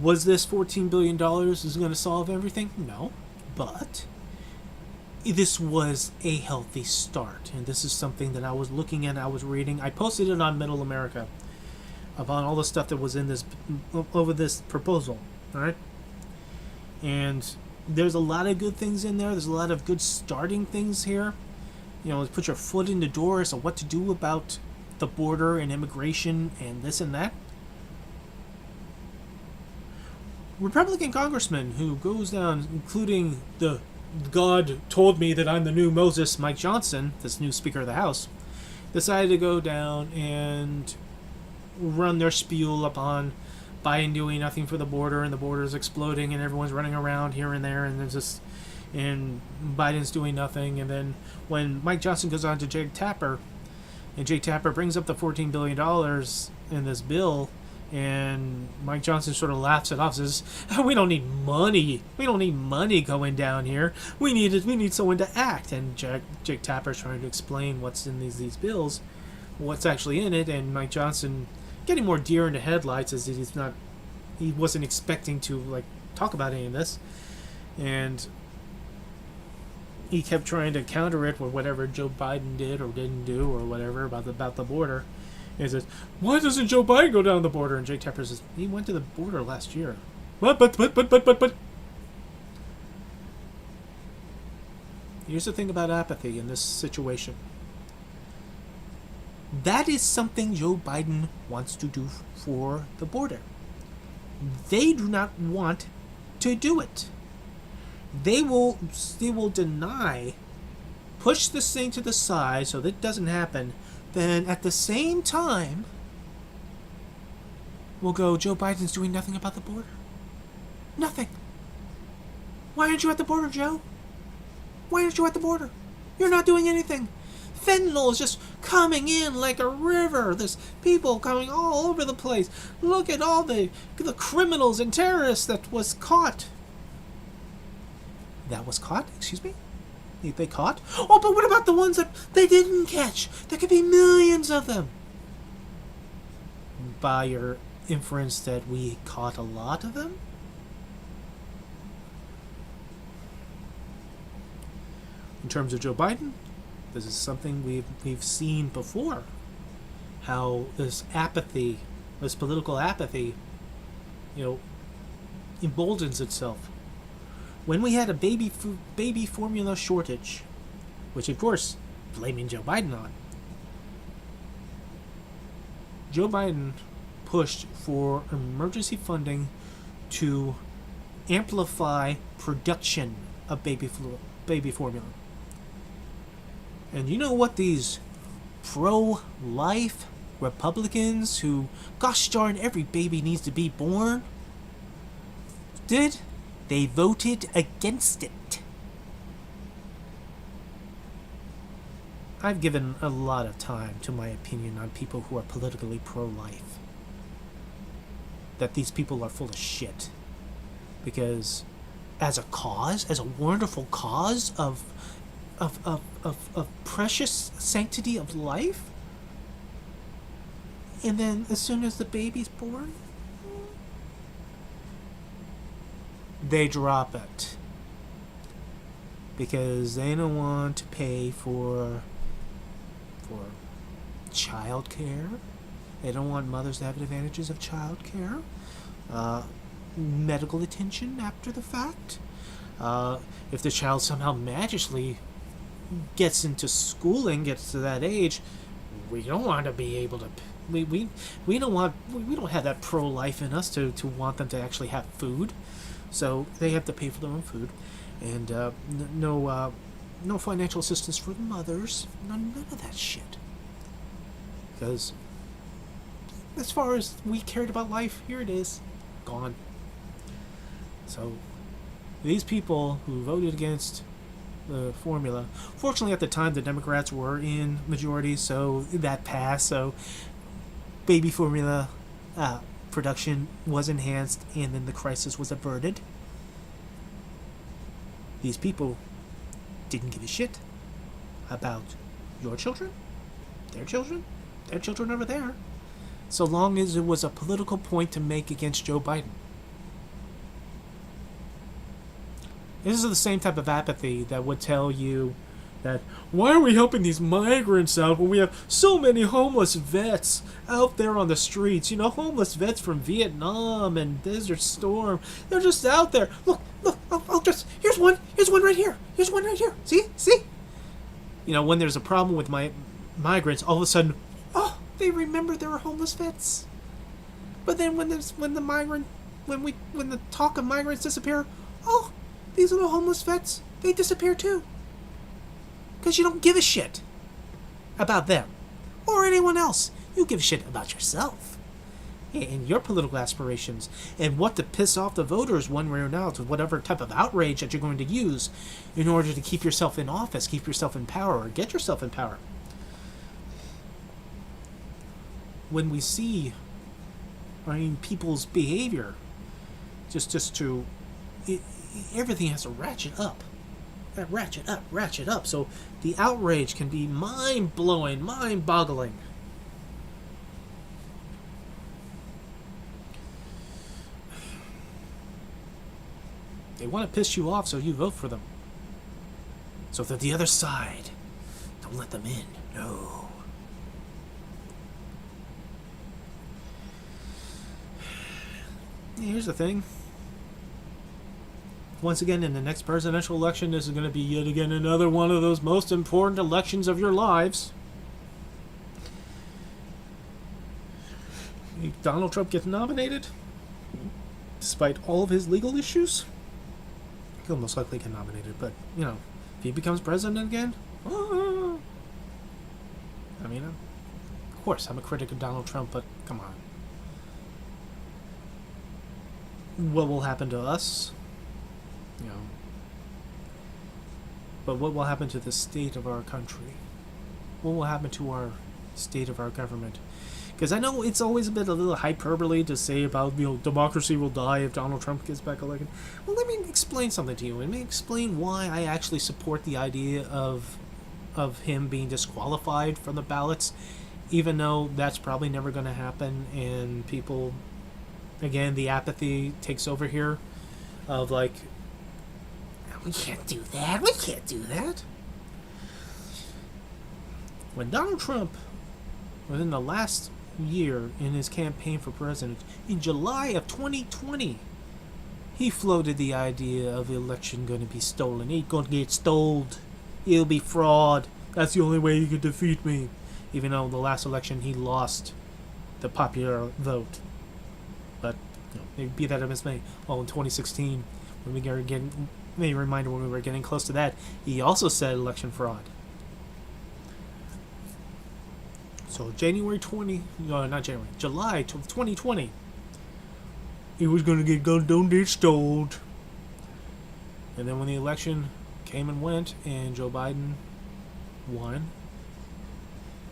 Was this $14 billion is going to solve everything? No. But this was a healthy start. And this is something that I was looking at, I was reading. I posted it on Middle America about all the stuff that was in this, over this proposal. Alright? And there's a lot of good things in there. There's a lot of good starting things here. You know, put your foot in the door as to what to do about the border and immigration and this and that. Republican congressman who goes down, including the God told me that I'm the new Moses, Mike Johnson, this new Speaker of the House, decided to go down and run their spiel upon Biden doing nothing for the border, and the border is exploding, and everyone's running around here and there, and there's just, and Biden's doing nothing. And then when Mike Johnson goes on to Jake Tapper, and Jake Tapper brings up the $14 billion in this bill, and Mike Johnson sort of laughs it off, says, "We don't need money. We don't need money going down here. We need someone to act." And Jake Tapper's trying to explain what's in these bills, what's actually in it, and Mike Johnson getting more deer in the headlights as he wasn't expecting to talk about any of this, and he kept trying to counter it with whatever Joe Biden did or didn't do or whatever about the border. And he says, "Why doesn't Joe Biden go down the border?" And Jake Tapper says, "He went to the border last year." But. Here's the thing about apathy in this situation. That is something Joe Biden wants to do for the border. They do not want to do it. They will deny, push this thing to the side so that it doesn't happen. Then at the same time, we'll go, Joe Biden's doing nothing about the border. Nothing. Why aren't you at the border, Joe? Why aren't you at the border? You're not doing anything. Fentanyl is just coming in like a river. There's people coming all over the place. Look at all the criminals and terrorists that was caught. That was caught? Excuse me? They caught? Oh, but what about the ones that they didn't catch? There could be millions of them. By your inference that we caught a lot of them? In terms of Joe Biden, this is something we've seen before. How this apathy, this political apathy, emboldens itself. When we had a baby formula shortage, which of course, blaming Joe Biden on, Joe Biden pushed for emergency funding to amplify production of baby formula. And you know what these pro-life Republicans who, gosh darn, every baby needs to be born, did? They voted against it. I've given a lot of time to my opinion on people who are politically pro-life. That these people are full of shit. Because as a cause, as a wonderful cause of precious sanctity of life, and then as soon as the baby's born, they drop it because they don't want to pay for child care. They don't want mothers to have the advantages of child care, medical attention after the fact. If the child somehow magically gets into schooling, gets to that age, we don't want to be able to. We don't have that pro-life in us to want them to actually have food. So they have to pay for their own food, and no financial assistance for the mothers. None of that shit. Because as far as we cared about life, here it is. Gone. So, these people who voted against the formula, fortunately at the time the Democrats were in majority, so that passed, so baby formula production was enhanced, and then the crisis was averted. These people didn't give a shit about your children, their children over there, so long as it was a political point to make against Joe Biden. This is the same type of apathy that would tell you that, why are we helping these migrants out when we have so many homeless vets out there on the streets? You know, homeless vets from Vietnam and Desert Storm. They're just out there. Look, here's one right here. Here's one right here. See? You know, when there's a problem with migrants, all of a sudden, oh, they remember there are homeless vets. But then when the talk of migrants disappear, oh, these little homeless vets, they disappear too. Because you don't give a shit about them or anyone else. You give a shit about yourself and your political aspirations and what to piss off the voters one way or another, whatever type of outrage that you're going to use in order to keep yourself in office, keep yourself in power, or get yourself in power. When we see, people's behavior, everything has to ratchet up. Ratchet up. So the outrage can be mind-blowing, mind-boggling. They want to piss you off, so you vote for them. So that the other side, don't let them in. No. Here's the thing. Once again, in the next presidential election, this is going to be yet again another one of those most important elections of your lives. If Donald Trump gets nominated, despite all of his legal issues, he'll most likely get nominated. But, if he becomes president again, of course, I'm a critic of Donald Trump, but come on. What will happen to us? But what will happen to the state of our country? What will happen to our state of our government? Because I know it's always a little hyperbole to say about, democracy will die if Donald Trump gets back elected. Well, let me explain something to you. Let me explain why I actually support the idea of him being disqualified from the ballots, even though that's probably never going to happen, and people, again, the apathy takes over here of we can't do that. When Donald Trump, within the last year in his campaign for president, in July of 2020, he floated the idea of the election going to be stolen. He's going to get stoled. It'll be fraud. That's the only way you can defeat me. Even though the last election he lost the popular vote. But, be that as it may. Oh, in 2016, when we were getting... Maybe a reminder when we were getting close to that, he also said election fraud. So July 2020, he was going to get don't get stoled. And then when the election came and went and Joe Biden won,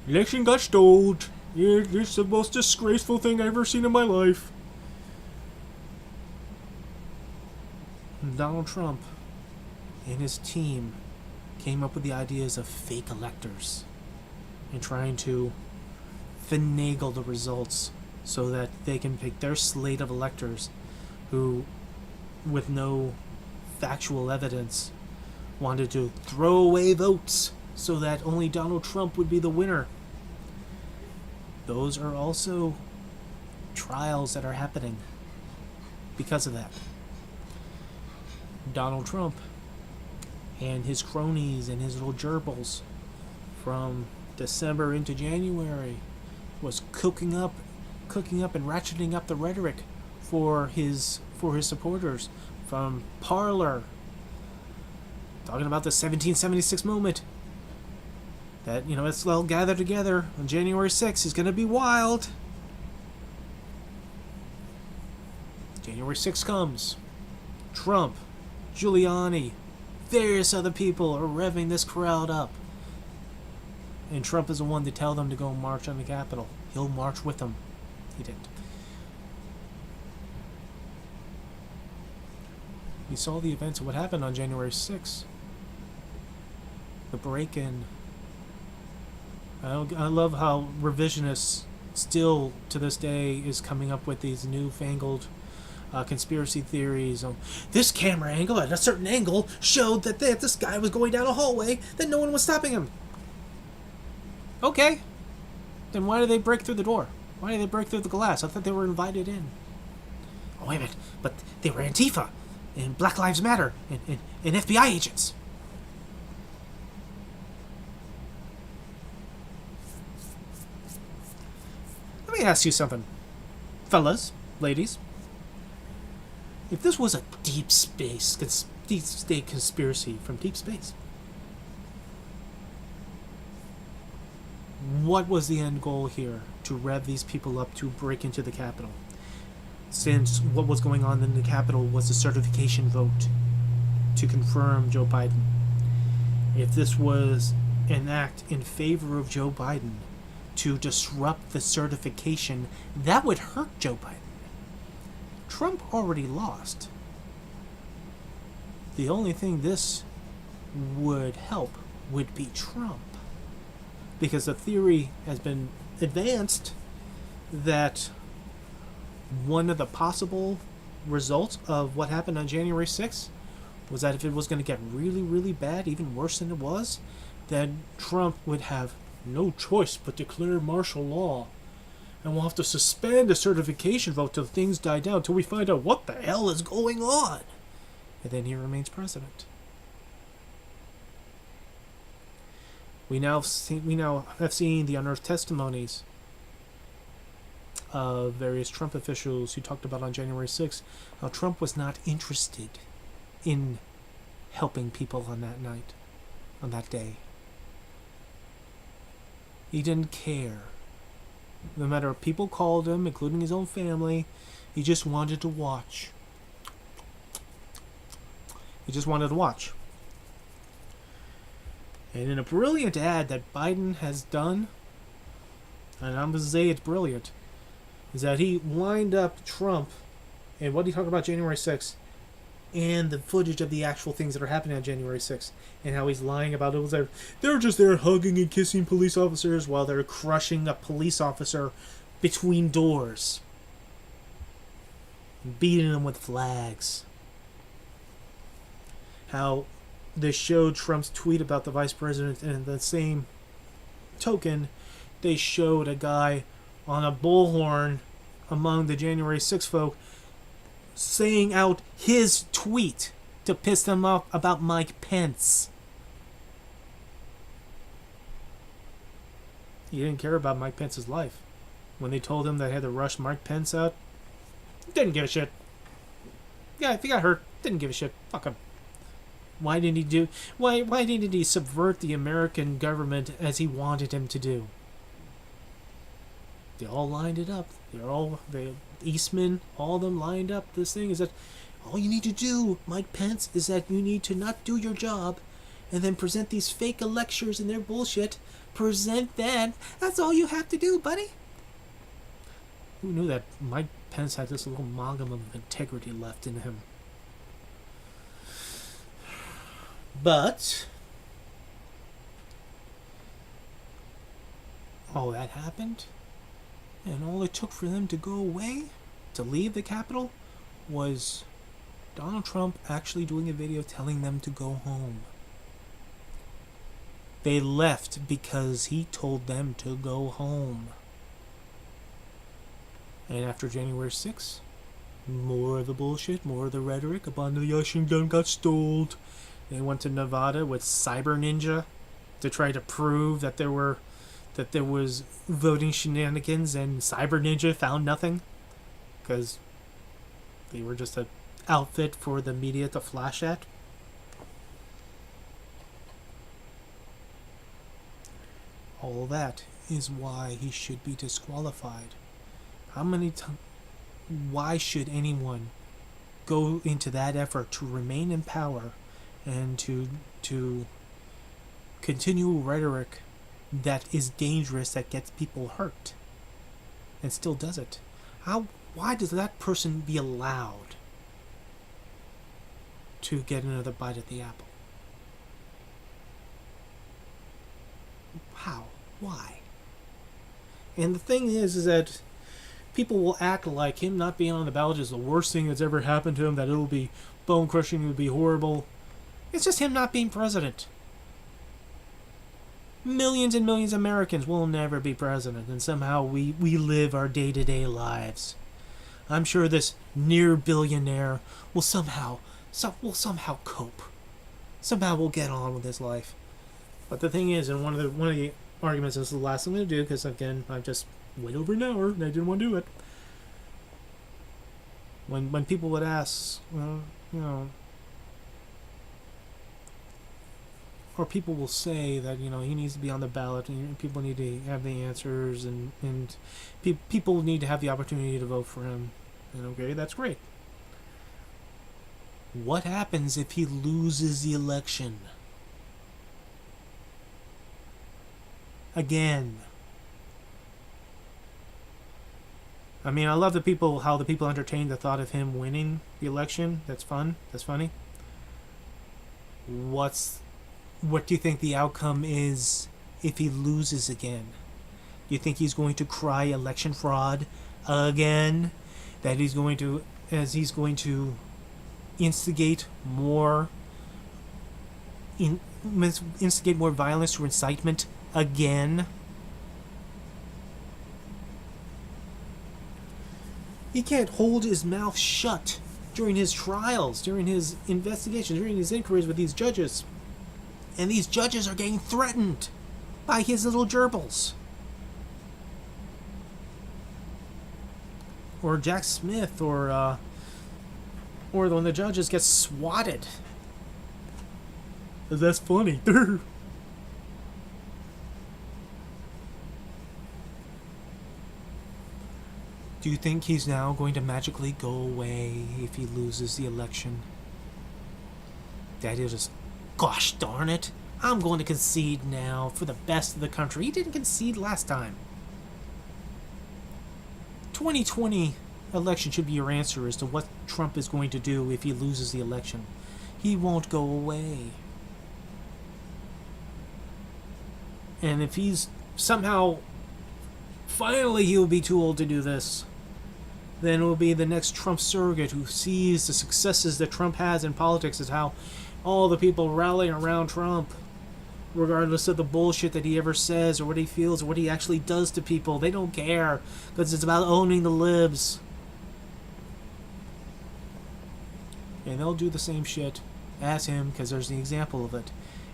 election got stoled. Yeah, it's the most disgraceful thing I've ever seen in my life. Donald Trump and his team came up with the ideas of fake electors and trying to finagle the results so that they can pick their slate of electors who, with no factual evidence, wanted to throw away votes so that only Donald Trump would be the winner. Those are also trials that are happening because of that. Donald Trump and his cronies and his little gerbils from December into January was cooking up and ratcheting up the rhetoric for his supporters, from Parler Talking about the 1776 moment. That, let's all gather together on January 6th is going to be wild. January 6th comes. Trump, Giuliani, various other people are revving this crowd up. And Trump is the one to tell them to go march on the Capitol. He'll march with them. He didn't. We saw the events of what happened on January 6th. The break-in. I love how revisionists still, to this day, is coming up with these newfangled conspiracy theories. This camera angle at a certain angle showed that this guy was going down a hallway, that no one was stopping him. Okay. Then why did they break through the door? Why did they break through the glass? I thought they were invited in. Oh, wait a minute. But they were Antifa, and Black Lives Matter, and FBI agents. Let me ask you something. Fellas, ladies. If this was a deep state conspiracy from deep space, what was the end goal here? To rev these people up to break into the Capitol. Since what was going on in the Capitol was a certification vote to confirm Joe Biden. If this was an act in favor of Joe Biden to disrupt the certification, that would hurt Joe Biden. Trump already lost. The only thing this would help would be Trump. Because the theory has been advanced that one of the possible results of what happened on January 6th was that if it was going to get really, really bad, even worse than it was, then Trump would have no choice but declare martial law. And we'll have to suspend the certification vote till things die down, till we find out what the hell is going on. And then he remains president. We now have seen the unearthed testimonies of various Trump officials who talked about on January 6th how Trump was not interested in helping people on that night, on that day. He didn't care. No matter if people called him, including his own family, he just wanted to watch. He just wanted to watch. And in a brilliant ad that Biden has done, and I'm going to say it's brilliant, is that he lined up Trump and what he talked about January 6th and the footage of the actual things that are happening on January 6th and how he's lying about it. It was like they're just there hugging and kissing police officers while they're crushing a police officer between doors, beating him with flags. How they showed Trump's tweet about the vice president, and in the same token, they showed a guy on a bullhorn among the January 6th folk saying out his tweet to piss them off about Mike Pence. He didn't care about Mike Pence's life. When they told him they had to rush Mike Pence out, didn't give a shit. Yeah, if he got hurt, didn't give a shit. Fuck him. Why didn't he subvert the American government as he wanted him to do? They all lined it up. Eastman, all of them lined up. This thing is that all you need to do, Mike Pence, is that you need to not do your job and then present these fake lectures and their bullshit. Present that. That's all you have to do, buddy. Who knew that Mike Pence had this little amalgam of integrity left in him? But all that happened, and all it took for them to go away, to leave the Capitol, was Donald Trump actually doing a video telling them to go home. They left because he told them to go home. And after January 6th, more of the bullshit, more of the rhetoric. A bunch of the Russian gun got stole. They went to Nevada with Cyber Ninja to try to prove that there was voting shenanigans, and Cyber Ninja found nothing because they were just an outfit for the media to flash at. All that is why he should be disqualified. How many times? Why should anyone go into that effort to remain in power and to continue rhetoric that is dangerous, that gets people hurt, and still does it? Why does that person be allowed to get another bite at the apple? How? Why? And the thing is that people will act like him not being on the ballot is the worst thing that's ever happened to him, that it'll be bone crushing, it'll be horrible. It's just him not being president. Millions and millions of Americans will never be president, and somehow we live our day-to-day lives. I'm sure this near billionaire will somehow cope. Somehow we'll get on with his life. But the thing is, and one of the arguments, this is the last thing I'm going to do, because again, I've just wait over an hour and I didn't want to do it. When people would ask, well, or people will say that, he needs to be on the ballot, and people need to have the answers, and people need to have the opportunity to vote for him. And okay, that's great. What happens if he loses the election? Again. I mean, I love how the people entertain the thought of him winning the election. That's fun. That's funny. What do you think the outcome is if he loses again? Do you think he's going to cry election fraud again? That he's going to instigate more violence or incitement again? He can't hold his mouth shut during his trials, during his investigations, during his inquiries with these judges. And these judges are getting threatened by his little gerbils. Or Jack Smith, or when the judges get swatted. That's funny. Do you think he's now going to magically go away if he loses the election? That is, gosh darn it, I'm going to concede now for the best of the country. He didn't concede last time. 2020 election should be your answer as to what Trump is going to do if he loses the election. He won't go away. And if he's somehow, finally he'll be too old to do this, then it will be the next Trump surrogate who sees the successes that Trump has in politics as how all the people rallying around Trump, regardless of the bullshit that he ever says or what he feels or what he actually does to people. They don't care, because it's about owning the libs. And they'll do the same shit as him, because there's the example of it.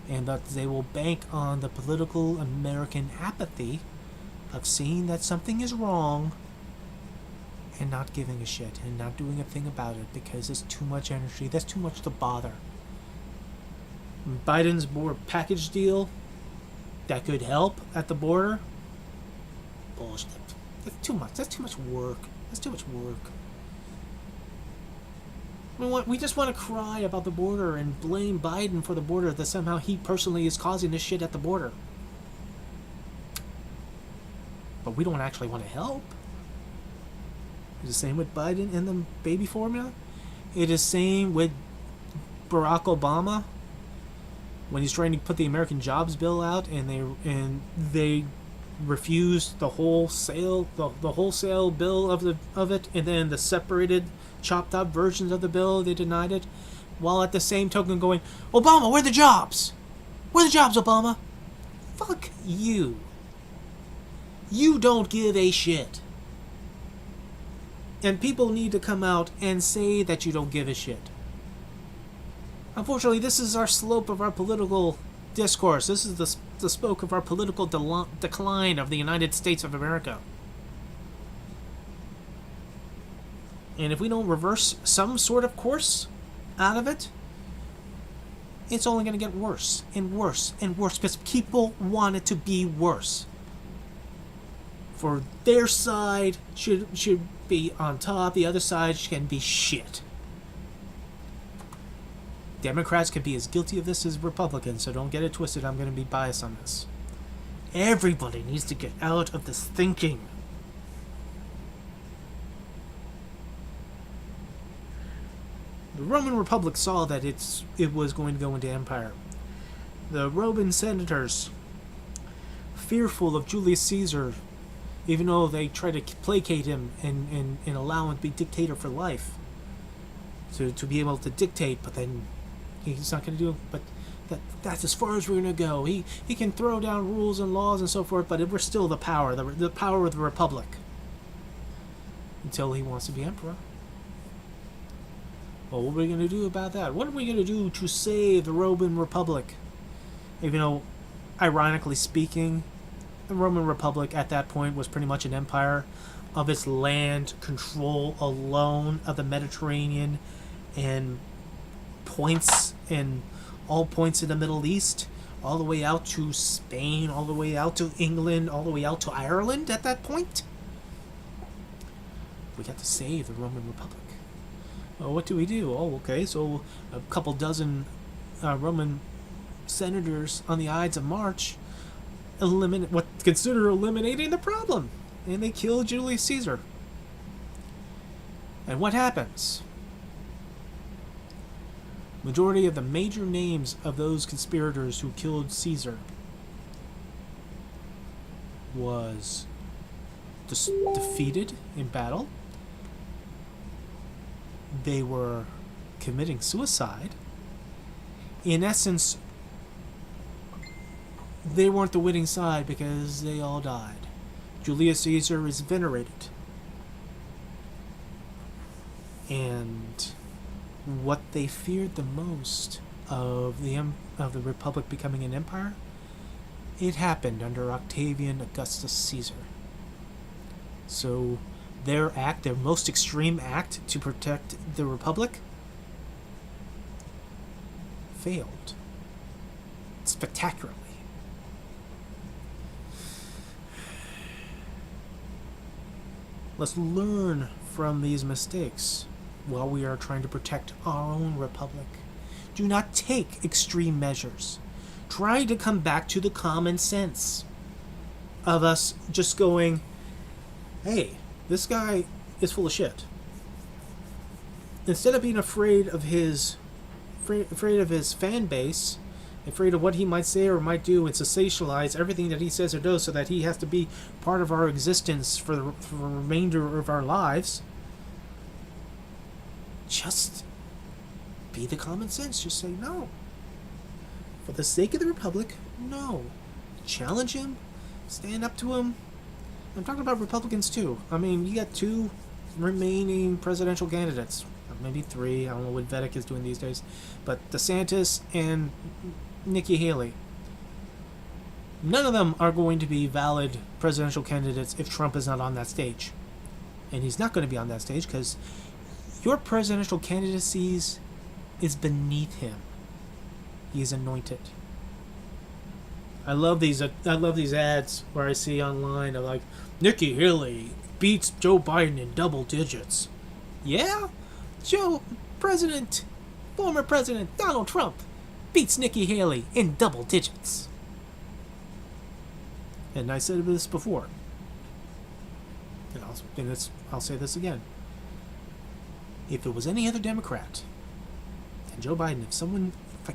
And that they will bank on the political American apathy of seeing that something is wrong and not giving a shit and not doing a thing about it because it's too much energy. That's too much to bother. Biden's border package deal that could help at the border. Bullshit. That's too much. That's too much work. That's too much work. We just want to cry about the border and blame Biden for the border, that somehow he personally is causing this shit at the border. But we don't actually want to help. It's the same with Biden and the baby formula. It is the same with Barack Obama when he's trying to put the American Jobs Bill out, and they refused the wholesale bill of it, and then the separated, chopped up versions of the bill, they denied it, while at the same token going, Obama, where are the jobs? Where are the jobs, Obama? Fuck you. You don't give a shit. And people need to come out and say that you don't give a shit. Unfortunately, this is our slope of our political discourse. This is the spoke of our political decline of the United States of America. And if we don't reverse some sort of course out of it, it's only going to get worse and worse and worse because people want it to be worse. For their side should be on top, the other side can be shit. Democrats can be as guilty of this as Republicans, so don't get it twisted. I'm going to be biased on this. Everybody needs to get out of this thinking. The Roman Republic saw that it was going to go into empire. The Roman senators, fearful of Julius Caesar, even though they try to placate him and allow him to be dictator for life, to be able to dictate, but then he's not going to do it. But that's as far as we're going to go. He can throw down rules and laws and so forth, but we're still the power of the Republic. Until he wants to be emperor. Well, what are we going to do about that? What are we going to do to save the Roman Republic? Even though, ironically speaking, the Roman Republic at that point was pretty much an empire of its land control alone of the Mediterranean and points in all points in the Middle East, all the way out to Spain, all the way out to England, all the way out to Ireland at that point. We got to save the Roman Republic. Well, what do we do? Oh, okay, so a couple dozen Roman senators on the Ides of March consider eliminating the problem, and they kill Julius Caesar. And what happens? Majority of the major names of those conspirators who killed Caesar was defeated in battle. They were committing suicide. In essence, they weren't the winning side because they all died. Julius Caesar is venerated. And what they feared the most of the Republic becoming an empire, it happened under Octavian Augustus Caesar. So their most extreme act to protect the Republic, failed spectacularly. Let's learn from these mistakes while we are trying to protect our own republic. Do not take extreme measures. Try to come back to the common sense of us just going, hey, this guy is full of shit. Instead of being afraid of his fan base, afraid of what he might say or might do, and sensationalize everything that he says or does so that he has to be part of our existence for the remainder of our lives, just be the common sense. Just say no. For the sake of the Republic, no. Challenge him. Stand up to him. I'm talking about Republicans too. I mean, you got 2 remaining presidential candidates. Maybe 3. I don't know what Vedic is doing these days. But DeSantis and Nikki Haley. None of them are going to be valid presidential candidates if Trump is not on that stage. And he's not going to be on that stage because your presidential candidacies is beneath him. He is anointed. I love these ads where I see online of like, Nikki Haley beats Joe Biden in double digits. Yeah? Former President Donald Trump beats Nikki Haley in double digits. And I said this before. And I'll say this again. If it was any other Democrat and Joe Biden, if someone, for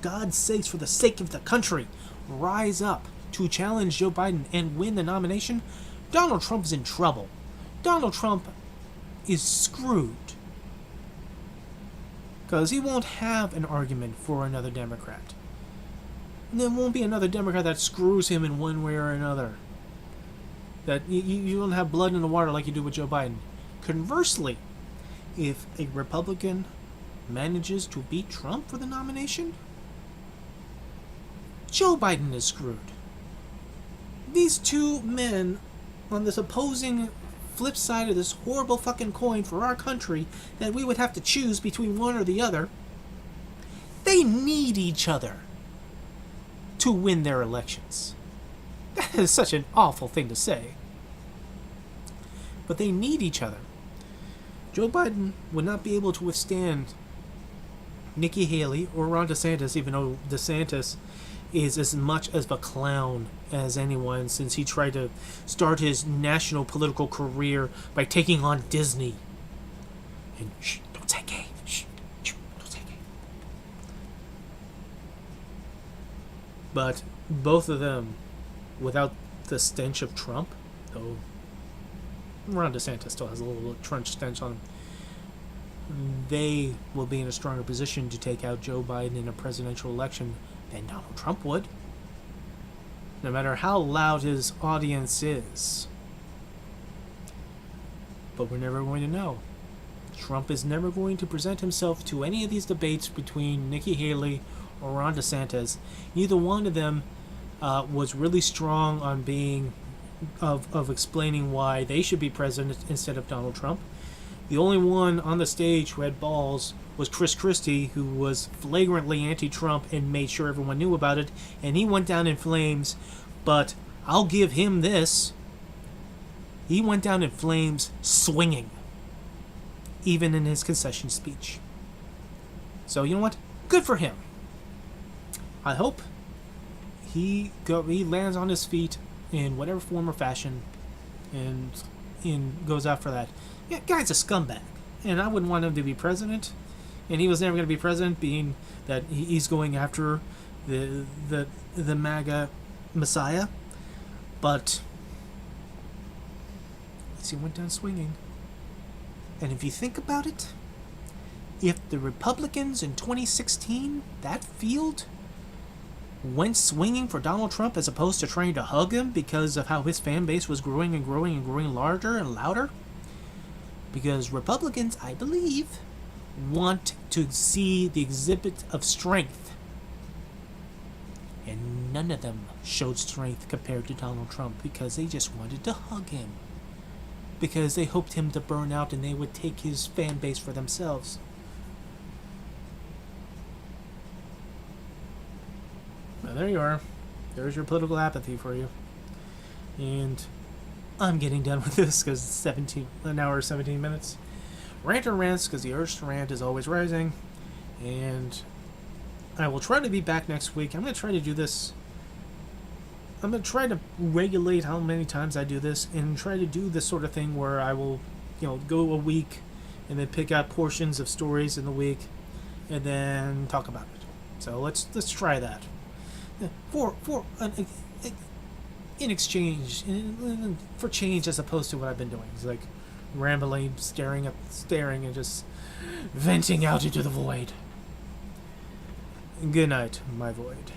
God's sakes, for the sake of the country, rise up to challenge Joe Biden and win the nomination, Donald Trump is in trouble. Donald Trump is screwed. Because he won't have an argument for another Democrat. And there won't be another Democrat that screws him in one way or another. That you don't have blood in the water like you do with Joe Biden. Conversely, if a Republican manages to beat Trump for the nomination, Joe Biden is screwed. These 2 men on this opposing flip side of this horrible fucking coin for our country that we would have to choose between one or the other, They need each other to win their elections. That is such an awful thing to say. But they need each other. Joe Biden would not be able to withstand Nikki Haley or Ron DeSantis, even though DeSantis is as much of a clown as anyone, since he tried to start his national political career by taking on Disney. And shh, don't say gay. Shh, don't say gay. But both of them, without the stench of Trump, though Ron DeSantis still has a little Trump stench on him, they will be in a stronger position to take out Joe Biden in a presidential election than Donald Trump would. No matter how loud his audience is. But we're never going to know. Trump is never going to present himself to any of these debates between Nikki Haley or Ron DeSantis. Neither one of them was really strong on being of explaining why they should be president instead of Donald Trump. The only one on the stage who had balls was Chris Christie, who was flagrantly anti-Trump and made sure everyone knew about it, and he went down in flames. But I'll give him this. He went down in flames swinging, even in his concession speech. So you know what? Good for him. I hope he lands on his feet in whatever form or fashion and goes out for that. Yeah, guy's a scumbag, and I wouldn't want him to be president. And he was never going to be president, being that he's going after the MAGA Messiah. But he went down swinging. And if you think about it, if the Republicans in 2016, that field, went swinging for Donald Trump as opposed to trying to hug him because of how his fan base was growing and growing and growing larger and louder, because Republicans, I believe, want to see the exhibit of strength. And none of them showed strength compared to Donald Trump because they just wanted to hug him. Because they hoped him to burn out and they would take his fan base for themselves. Well, there you are. There's your political apathy for you. And I'm getting done with this because it's an hour, 17 minutes. Ranter rants because the urge to rant is always rising. And I will try to be back next week. I'm going to try to do this. I'm going to try to regulate how many times I do this and try to do this sort of thing where I will, go a week and then pick out portions of stories in the week and then talk about it. So let's try that. In exchange for change, as opposed to what I've been doing. It's like rambling, staring and just venting out into the void. Good night, my void.